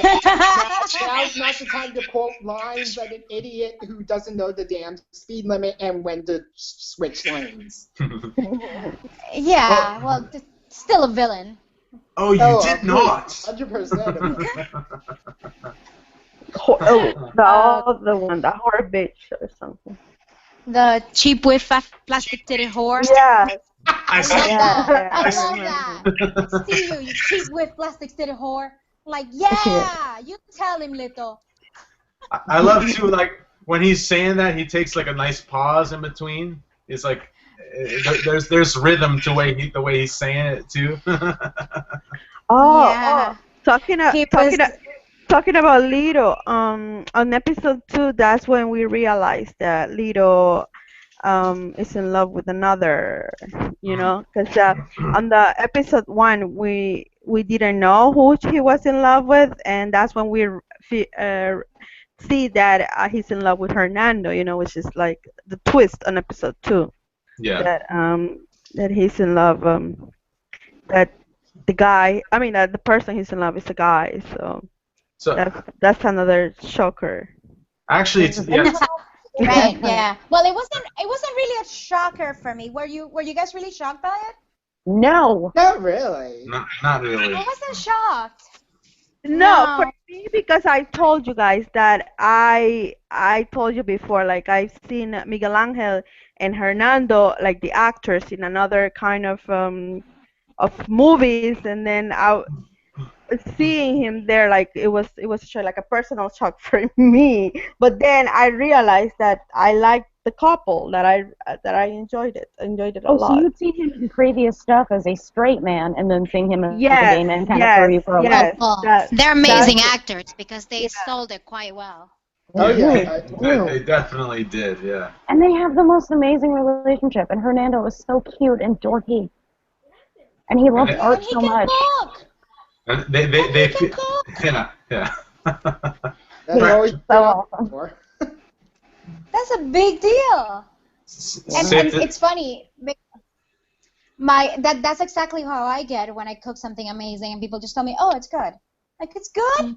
S4: Now's not the time to quote lines like an idiot who doesn't know the damn speed limit and when to switch lanes.
S6: Yeah, well, still a villain.
S2: Oh, you did not.
S4: 100%.
S1: The other one, the whore bitch or something.
S6: The cheap with plastic titty whore.
S1: Yeah.
S2: I see.
S6: I love that. See you cheap with plastic titty whore. Like, yeah, you tell him, little.
S2: I love too, like when he's saying that, he takes like a nice pause in between. It's like there's rhythm to the way he's saying it too.
S1: Talking about Lito, on episode 2, that's when we realized that Lito is in love with another, because on the episode 1 we didn't know who he was in love with, and that's when we see that he's in love with Hernando, which is like the twist on episode 2.
S2: Yeah.
S1: That he's in love, that the guy, the person he's in love is a guy, so that's another shocker.
S2: Actually, it's
S6: Right, yeah. Well, it wasn't really a shocker for me. Were you guys really shocked by it?
S5: No.
S4: Not really.
S2: Not really.
S6: I wasn't shocked.
S1: No, for me, because I told you guys that I told you before, like I've seen Miguel Angel and Hernando, like the actors, in another kind of movies, and then seeing him there, like it was like a personal shock for me. But then I realized that I liked the couple, that I enjoyed it a lot.
S5: So you'd seen him in previous stuff as a straight man, and then seeing him as a gay man kind of threw you for a loop.
S6: Well, they're amazing actors because they sold it quite well.
S4: Oh yeah,
S2: they definitely did. Yeah.
S5: And they have the most amazing relationship. And Hernando is so cute and dorky, and he loves art so much.
S2: And they yeah.
S4: That's always so awesome.
S6: That's a big deal. And it's funny. That's exactly how I get when I cook something amazing and people just tell me, "Oh, it's good." Like, it's good?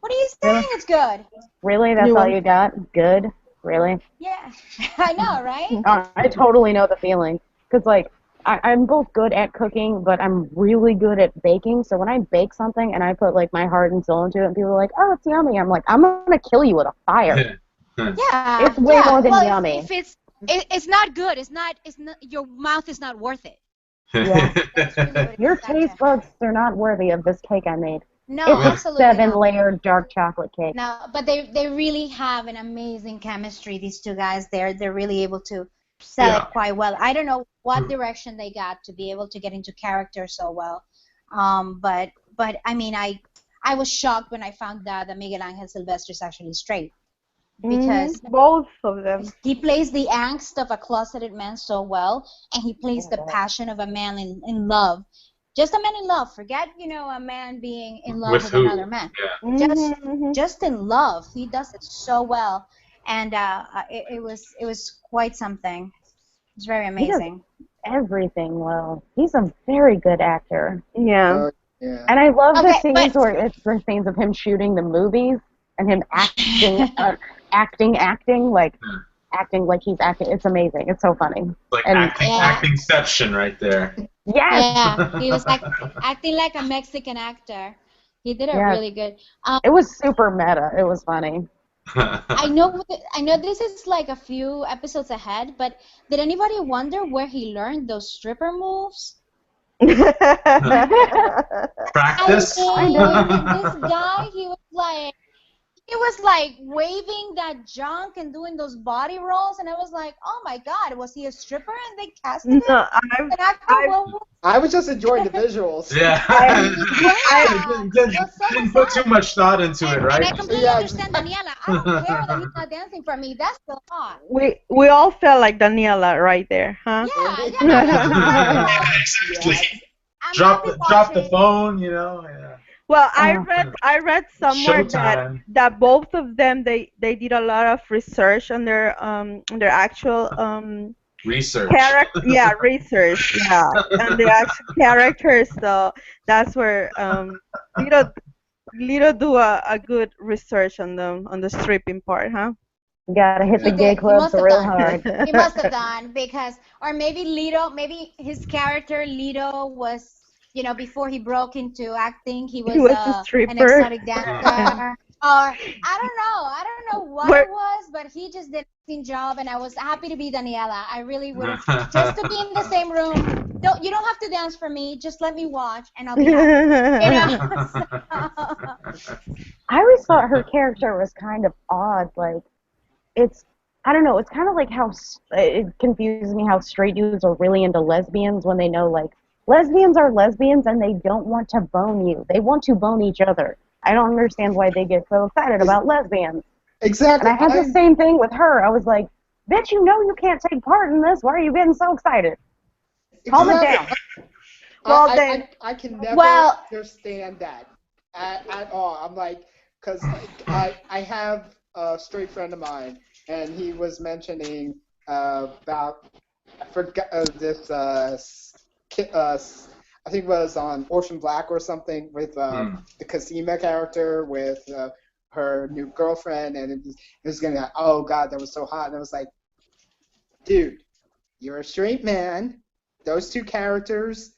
S6: What are you saying? It's good.
S5: Really? That's all you got? Good? Really?
S6: Yeah. I know, right?
S5: I totally know the feeling. Because, like, I'm both good at cooking, but I'm really good at baking. So when I bake something and I put, like, my heart and soul into it, and people are like, "Oh, it's yummy," I'm like, I'm going to kill you with a fire.
S6: Yeah.
S5: It's way more than yummy.
S6: If it's not good, it's not, your mouth is not worth it.
S5: Yeah. Your taste buds are not worthy of this cake I made.
S6: No,
S5: It's a
S6: absolutely not.
S5: 7-layer dark chocolate cake.
S6: No, but they really have an amazing chemistry. These two guys, they're really able to sell it quite well. I don't know what direction they got to be able to get into character so well. But I mean, I was shocked when I found out that Miguel Angel Silvestre is actually straight, because
S1: both of them.
S6: he plays the angst of a closeted man so well, and he plays the passion of a man in love. Just a man in love. Forget, a man being in love with another man.
S2: Yeah.
S6: Just in love. He does it so well, and it was quite something. It's very amazing.
S5: He does everything well. He's a very good actor.
S1: Yeah.
S4: Yeah.
S5: And I love the
S6: Okay,
S5: scenes
S6: but-
S5: where it's the scenes of him shooting the movies and him acting like he's acting. It's amazing. It's so funny.
S2: Like
S6: Yeah.
S2: actingception right there.
S5: Yes.
S6: Yeah, he was acting like a Mexican actor. He did it
S5: Yes.
S6: really good.
S5: It was super meta. It was funny.
S6: I know this is like a few episodes ahead, but did anybody wonder where he learned those stripper moves?
S2: Practice.
S6: I mean, this guy, he was like waving that junk and doing those body rolls, and I was like, oh my God, was he a stripper and they casted him?
S1: No,
S6: An actor?
S4: I was just enjoying the visuals.
S2: Yeah.
S6: Yeah.
S2: Didn't put too much thought into it,
S6: And I
S2: right?
S6: completely understand Daniela. I don't care that he's not dancing for me. That's still hot.
S1: we all felt like Daniela right there, huh?
S6: Yeah.
S2: Exactly.
S6: I'm
S2: Drop
S6: happy
S2: the
S6: watching.
S2: phone, Yeah.
S1: Well, I read somewhere
S2: Showtime.
S1: that both of them they did a lot of research on their actual
S2: Research.
S1: research, and the actual characters. So that's where Lito do a good research on the stripping part, huh?
S5: You gotta hit the
S6: He
S5: gay
S6: did. He
S5: clubs
S6: must have
S5: real
S6: done.
S5: hard.
S6: He must have done because, or maybe maybe his character Lito was, before he broke into acting, he was
S1: a
S6: an
S1: stripper.
S6: exotic dancer. Or I don't know what it was, but he just did an amazing job, and I was happy to be Daniela. I really would have just to be in the same room. You don't have to dance for me. Just let me watch, and I'll be happy.
S5: I always thought her character was kind of odd. Like, I don't know, it's kind of like how it confuses me how straight dudes are really into lesbians when they know, like, lesbians are lesbians and they don't want to bone you. They want to bone each other. I don't understand why they get so excited about lesbians.
S4: Exactly.
S5: And I had the same thing with her. I was like, bitch, you can't take part in this. Why are you getting so excited? Calm it down.
S4: I can never understand that at all. I'm like, because I have a straight friend of mine, and he was mentioning about, I forgot this, I think it was on Orphan Black or something, with the Cosima character with her new girlfriend, and it was going to, oh God, that was so hot. And I was like, dude, you're a straight man. Those two characters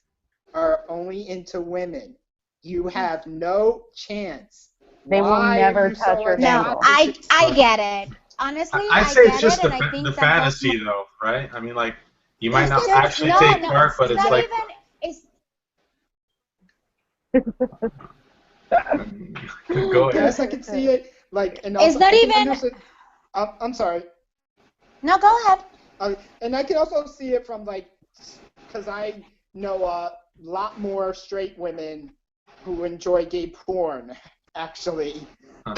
S4: are only into women. You have no chance.
S5: They will never touch her.
S6: No, I get it. Honestly,
S2: I'd say it's just
S6: get it, and I think
S2: the
S6: that
S2: fantasy, though, right? I mean, like, you might not actually take part, but it's like... Go ahead.
S4: Yes, I can see it. Like, and also,
S6: it's not even...
S4: I'm sorry.
S6: No, go ahead.
S4: And I can also see it from, like, because I know a lot more straight women who enjoy gay porn, actually,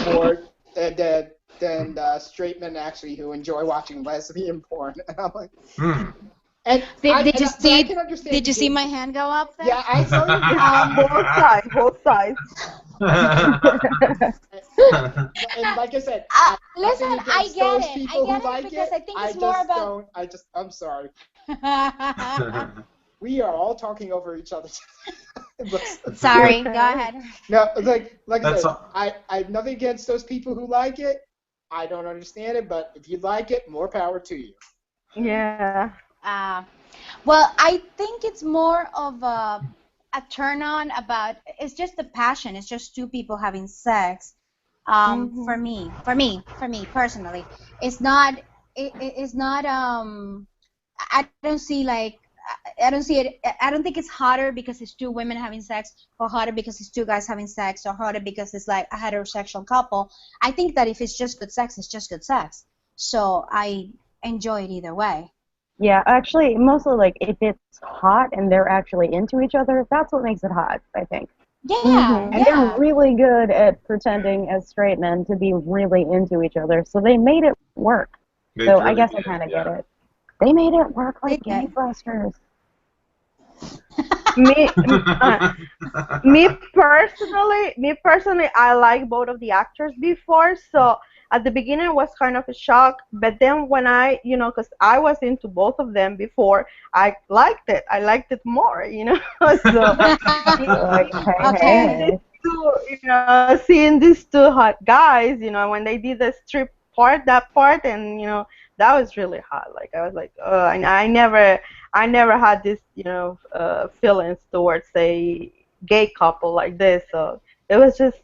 S4: more than straight men actually who enjoy watching lesbian porn. And I'm like, and
S6: did you see my hand go up there?
S4: Yeah, I saw you.
S1: Both sides.
S4: And like I said,
S6: listen, I get it because I think it's more about.
S4: I'm sorry. We are all talking over each other.
S6: Sorry, go ahead.
S4: No, like I said, I have nothing against those people who like it. I don't understand it, but if you like it, more power to you.
S1: Yeah.
S6: Well, I think it's more of a turn on about, it's just the passion. It's just two people having sex. For me personally, it's not, I don't see like, I don't see it. I don't think it's hotter because it's two women having sex, or hotter because it's two guys having sex, or hotter because it's like a heterosexual couple. I think that if it's just good sex, it's just good sex. So I enjoy it either way.
S5: Yeah, actually, mostly like if it's hot and they're actually into each other, that's what makes it hot, I think.
S6: Yeah,
S5: And they're really good at pretending as straight men to be really into each other, so they made it work. So I guess I kind of get it. They made it work like gangbusters.
S1: me, me personally, I like both of the actors before. So at the beginning, it was kind of a shock. But then when I, because I was into both of them before, I liked it. I liked it more, So
S5: Okay.
S1: seeing these two hot guys, when they did the strip part, that part, and that was really hot. Like I was like, and I never had this, feelings towards a gay couple like this. So it was just,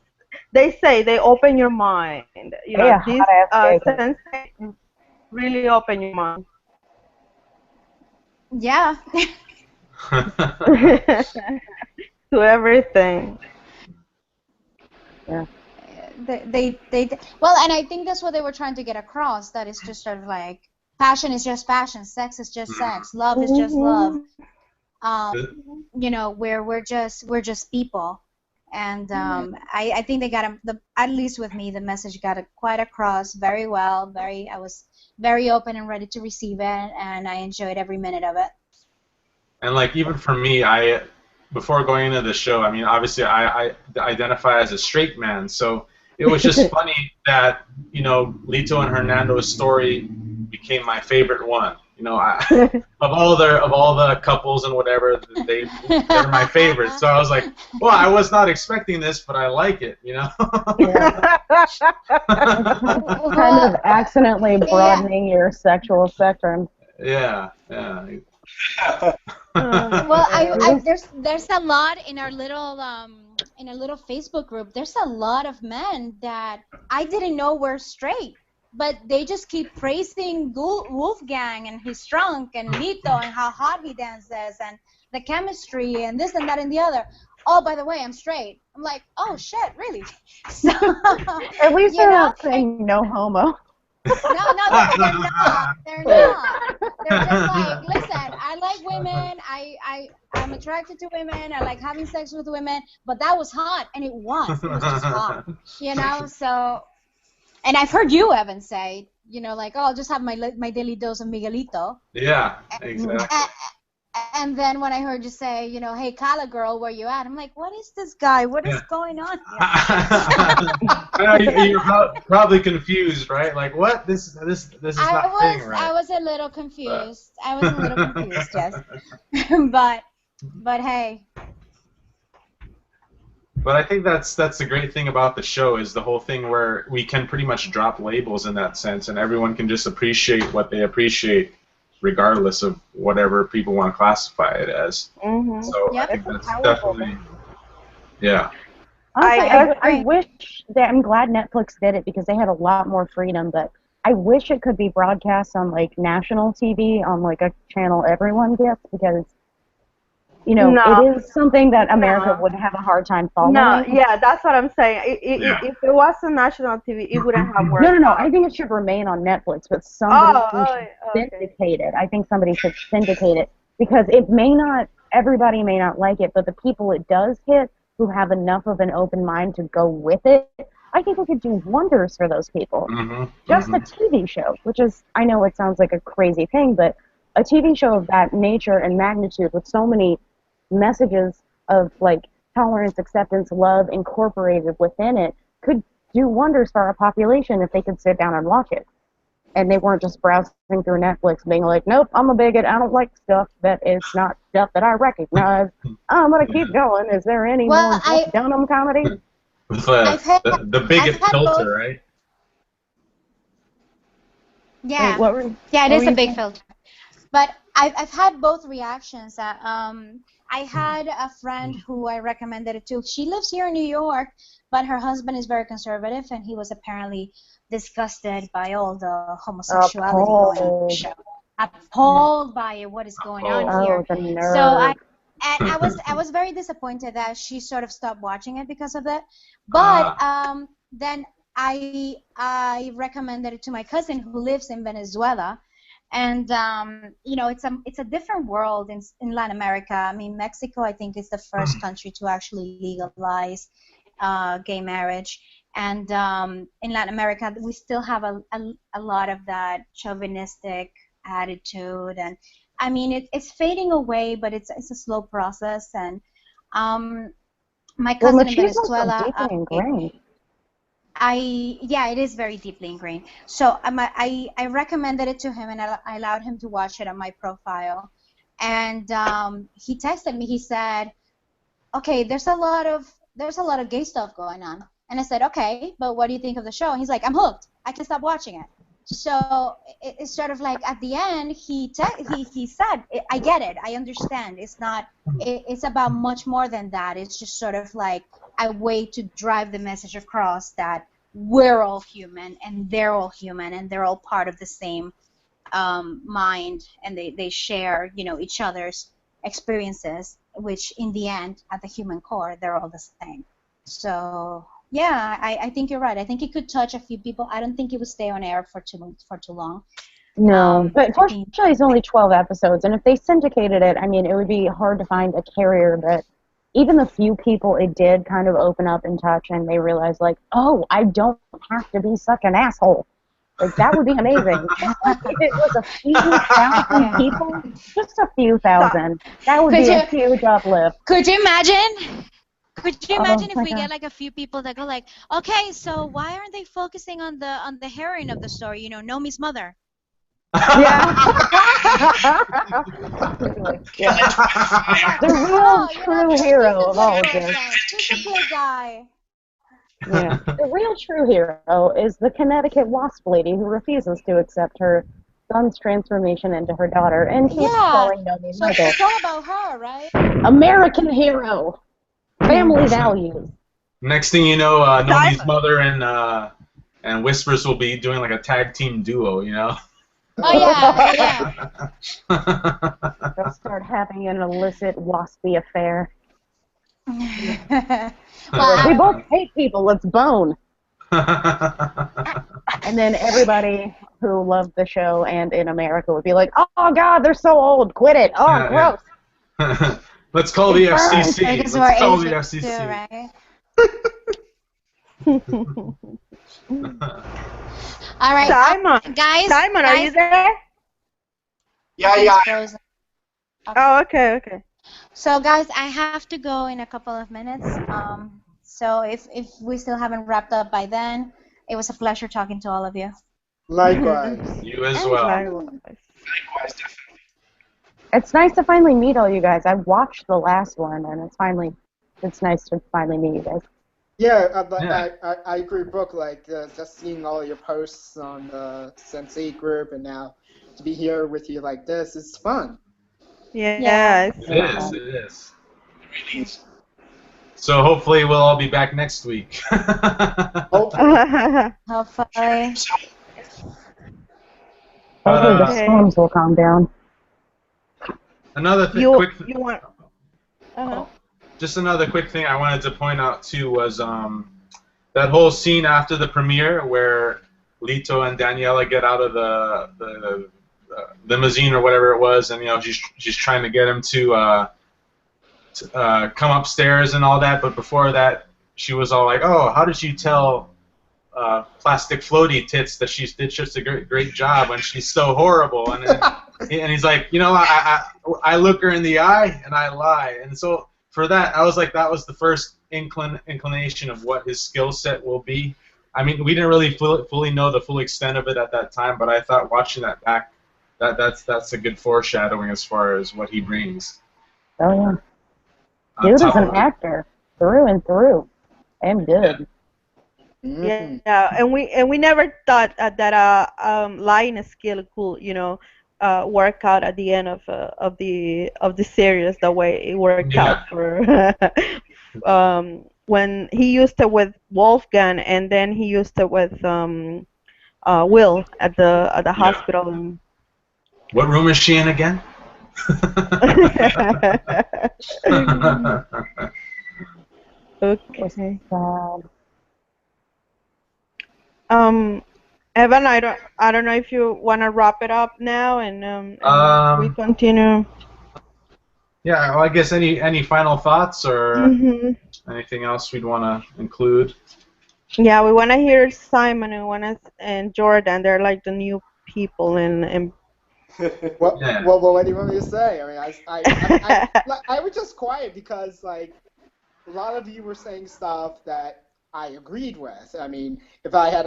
S1: they say they open your mind. This Sense8 really open your mind.
S6: Yeah.
S1: To everything.
S5: Yeah.
S6: They well, and I think that's what they were trying to get across. That it's just sort of like passion is just passion, sex is just sex, love is just love. We're just people, and I think they got at least with me, the message got quite across very well. I was very open and ready to receive it, and I enjoyed every minute of it.
S2: And like even for me, before going into the show, I mean, obviously I identify as a straight man, so it was just funny that Lito and Hernando's story became my favorite one. Of all the couples and whatever, they're my favorite. So I was like, well, I was not expecting this, but I like it.
S5: Kind of accidentally broadening your sexual spectrum.
S2: Yeah.
S6: Well, there's a lot in our little Facebook group. There's a lot of men that I didn't know were straight, but they just keep praising Wolfgang and his trunk and Lito and how hot he dances and the chemistry and this and that and the other. Oh, by the way, I'm straight. I'm like, oh shit, really? So
S5: at least they're not saying no homo.
S6: No, they're not. They're not. They're just like, listen, I like women. I'm attracted to women. I like having sex with women. But that was hot, and it was just hot. So, and I've heard you, Evan, say, like, oh, I'll just have my daily dose of Miguelito.
S2: Yeah, exactly.
S6: And then when I heard you say, hey, Kala girl, where you at? I'm like, what is this guy? What is going on
S2: here? You're probably confused, right? Like, what? This is not fitting right.
S6: I was a little confused. Yes. but hey.
S2: But I think that's the great thing about the show is the whole thing where we can pretty much drop labels in that sense, and everyone can just appreciate what they appreciate, regardless of whatever people want to classify it as. So I think that's definitely, yeah.
S5: Honestly, I wish that I'm glad Netflix did it because they had a lot more freedom, but I wish it could be broadcast on like national TV on like a channel everyone gets because it is something that America would have a hard time following.
S1: No, yeah, that's what I'm saying. If it was on national TV, it wouldn't have worked.
S5: No. I think it should remain on Netflix, but somebody should syndicate it. I think somebody should syndicate it because everybody may not like it, but the people it does hit who have enough of an open mind to go with it, I think it could do wonders for those people. Just a TV show, which is, I know it sounds like a crazy thing, but a TV show of that nature and magnitude with so many messages of like tolerance, acceptance, love incorporated within it could do wonders for our population if they could sit down and watch it. And they weren't just browsing through Netflix being like, nope, I'm a bigot, I don't like stuff that is not stuff that I recognize. I'm going to keep going. Is there any more Dunham comedy?
S2: The bigot filter, right?
S6: Yeah. It is a big filter. But I've had both reactions. I had a friend who I recommended it to. She lives here in New York, but her husband is very conservative, and he was apparently disgusted by all the homosexuality going on in the show. appalled by it, what is going on
S2: Oh.
S6: here.
S5: Oh, the
S6: So I
S5: nerve.
S6: and I was very disappointed that she sort of stopped watching it because of that. But
S2: Ah.
S6: then I recommended it to my cousin who lives in Venezuela, and it's a different world in Latin America. I mean, Mexico I think is the first country to actually legalize gay marriage, and in Latin America we still have a lot of that chauvinistic attitude, and I mean it's fading away, but it's a slow process, and um, my
S5: Well,
S6: cousin in
S5: machismo's so
S6: Venezuela,
S5: deeply ingrained.
S6: yeah, it is very deeply ingrained. So I recommended it to him, and I allowed him to watch it on my profile, and he texted me. He said, "Okay, there's a lot of gay stuff going on," and I said, "Okay, but what do you think of the show?" And he's like, "I'm hooked. I can stop watching it." So it's sort of like at the end he said, "I get it. I understand. It's about much more than that. It's just sort of like a way to drive the message across that we're all human and they're all human and they're all part of the same mind, and they share each other's experiences, which in the end at the human core they're all the same." So yeah, I think you're right. I think it could touch a few people. I don't think it would stay on air for too long.
S5: No, but
S6: I think
S5: fortunately it's only 12 episodes, and if they syndicated it, I mean, it would be hard to find a carrier that even the few people it did kind of open up and touch, and they realized, like, oh, I don't have to be such an asshole. Like, that would be amazing. Just like if it was a few thousand
S6: yeah.
S5: people, just a few
S1: So,
S5: thousand, that would
S6: Could
S5: be a
S6: you
S5: huge uplift.
S6: could you imagine? Could you
S5: Oh
S6: imagine if
S5: my
S6: we
S5: god.
S6: get like a few people that go like, okay, so why aren't they focusing on the heroine of the story? Nomi's mother.
S5: Yeah. Yeah. The real
S6: Oh,
S5: true
S6: she's
S5: hero
S6: a
S5: of
S6: good
S5: all of this.
S6: person. She's a good guy.
S5: Yeah. The real true hero is the Connecticut wasp lady who refuses to accept her son's transformation into her daughter and keeps
S6: Yeah.
S5: calling Nomi
S6: So
S5: mother.
S6: it's all about her, right?
S5: American hero. Family values.
S2: Next thing you know,
S1: time,
S2: Nomi's mother and Whispers will be doing like a tag team duo, you know?
S6: Oh yeah,
S5: They'll start having an illicit waspy affair.
S6: yeah.
S5: Like, we
S6: Well,
S5: both hate people, let's bone. And then everybody who loved the show and in America would be like, oh god, they're so old, quit it, oh
S2: Yeah,
S5: gross.
S2: yeah. Let's call the
S5: Burn.
S2: FCC.
S6: because
S2: Let's
S6: we're
S2: call the
S6: Asian too,
S2: FCC.
S6: right?
S2: Yeah.
S6: All right, guys,
S1: Simon, are you
S6: guys,
S1: there?
S3: Yeah,
S6: he's
S3: yeah.
S6: frozen.
S1: Oh, okay.
S6: So, guys, I have to go in a couple of minutes. So if we still haven't wrapped up by then, it was a pleasure talking to all of you.
S4: Likewise.
S2: You as
S6: And
S2: well.
S1: Likewise.
S3: Likewise, definitely.
S5: It's nice to finally meet all you guys. I watched the last one, and it's nice to finally meet you guys.
S4: Yeah,
S2: Yeah.
S4: I agree, Brooke. Like just seeing all your posts on the Sense8 group, and now to be here with you like this is fun.
S1: Yeah, it's
S2: It is.
S1: fun.
S2: It is.
S3: It really is.
S2: So hopefully we'll all be back next week.
S4: Hopefully.
S6: hopefully,
S3: So,
S5: Hopefully the
S1: Okay.
S5: storms will calm down.
S2: Another thing,
S1: You
S2: quick.
S1: you want?
S2: Oh, just another quick thing I wanted to point out too was that whole scene after the premiere where Lito and Daniela get out of the limousine or whatever it was, and she's trying to get him to come upstairs and all that. But before that, she was all like, "Oh, how did you tell Plastic Floaty Tits that she did such a great job when she's so horrible?" And he's like, I look her in the eye and I lie. And so for that, I was like, that was the first inclination of what his skill set will be. I mean, we didn't really fully know the full extent of it at that time, but I thought watching that back, that's a good foreshadowing as far as what he brings.
S5: Oh yeah.
S2: On
S5: Dude is
S2: top
S5: an
S2: of
S5: actor through and through, and good.
S4: Mhm.
S1: Yeah, and we never thought that lying skill could work out at the end of the series the way it worked out
S2: Yeah.
S1: for when he used it with Wolfgang and then he used it with Will at the
S2: Yeah.
S1: hospital. And
S2: What room is she in again?
S1: Okay.
S5: Sad.
S1: Evan, I don't know if you want to wrap it up now and we continue.
S2: Yeah, well, I guess any final thoughts or anything else we'd want to include?
S1: Yeah, we want to hear Simon and Jordan. They're like the new people and
S4: Well,
S2: Yeah.
S4: what do you want me to say? I mean, I was just quiet because like a lot of you were saying stuff that I agreed with. I mean, if I had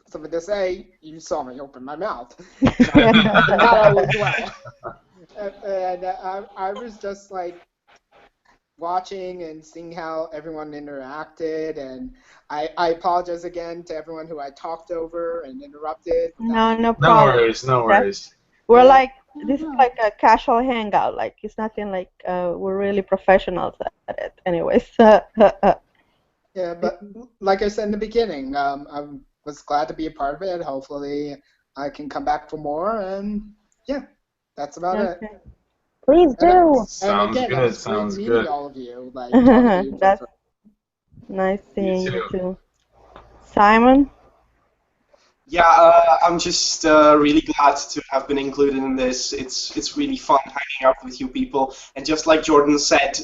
S4: something to say, you saw me open my mouth. Not always well. And I was just like watching and seeing how everyone interacted, and I apologize again to everyone who I talked over and interrupted.
S1: no
S2: No
S1: problem.
S2: worries, no worries.
S1: We're like this is like a casual hangout. Like it's nothing like we're really professionals at it. Anyways.
S4: Yeah, but like I said in the beginning, I was glad to be a part of it. Hopefully, I can come back for more, and yeah, that's about it.
S1: Okay.
S5: Please do.
S4: And again,
S2: good,
S4: it was great
S2: sounds
S4: meeting
S2: good.
S4: all of you. Like talking to you.
S1: That's nice seeing
S2: You
S1: you
S2: too.
S1: too. Simon?
S3: Yeah, I'm just really glad to have been included in this. It's really fun hanging out with you people, and just like Jordan said,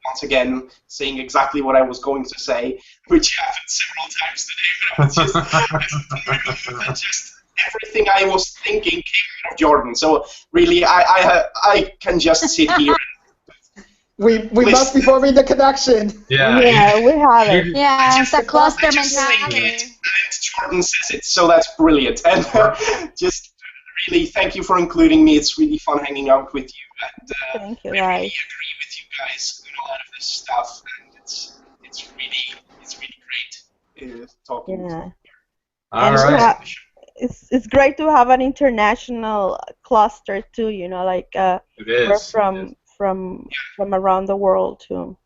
S3: once again, saying exactly what I was going to say, which happened several times today. But just everything I was thinking came out of Jordan. So really, I can just sit here.
S4: We must be forming the connection.
S1: Yeah, we have it.
S6: Yeah, it's a cluster
S3: I just think
S6: mentality.
S3: it, and Jordan says it, so that's brilliant. And just really thank you for including me. It's really fun hanging out with you, and
S1: Thank you,
S3: I
S1: guys.
S3: really agree with you guys on a lot of this stuff, and it's really great talking.
S1: Yeah.
S2: All
S1: And
S2: right.
S1: it's great to have an international cluster too, you know, like
S2: It
S1: we're
S2: is.
S1: from around the world too.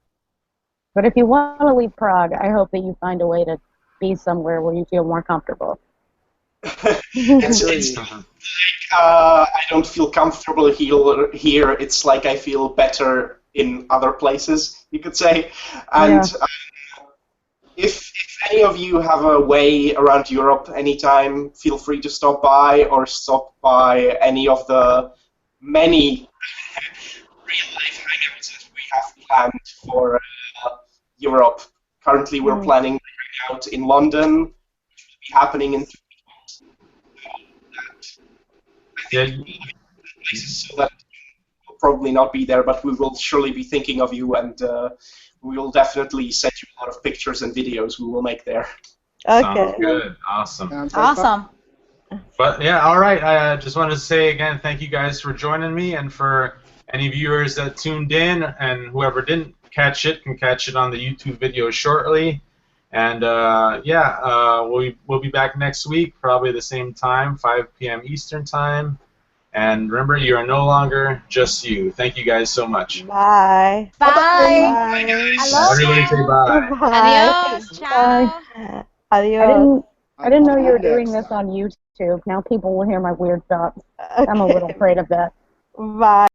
S5: But if you want to leave Prague, I hope that you find a way to be somewhere where you feel more comfortable.
S3: It's like I don't feel comfortable here. It's like I feel better in other places, you could say. And if any of you have a way around Europe anytime, feel free to stop by or stop by any of the many real-life hangouts that we have planned for Europe. Currently, we're planning a hangout in London, which will be happening in 2 weeks. So that will probably not be there, but we will surely be thinking of you, and we will definitely send you a lot of pictures and videos we will make there.
S1: Okay.
S2: Sounds good. Awesome.
S6: Awesome.
S2: But yeah, all right. I just wanted to say again, thank you guys for joining me, and for any viewers that tuned in, and whoever didn't catch it can catch it on the YouTube video shortly. And we'll be back next week, probably the same time, 5 p.m. Eastern time. And remember, you are no longer just you. Thank you guys so much.
S1: Bye.
S6: Bye.
S1: Bye.
S2: Everybody say bye.
S6: Adios. Ciao.
S1: Adios.
S5: I didn't know you were doing this on YouTube. Now people will hear my weird thoughts. I'm a little afraid of that.
S1: Bye.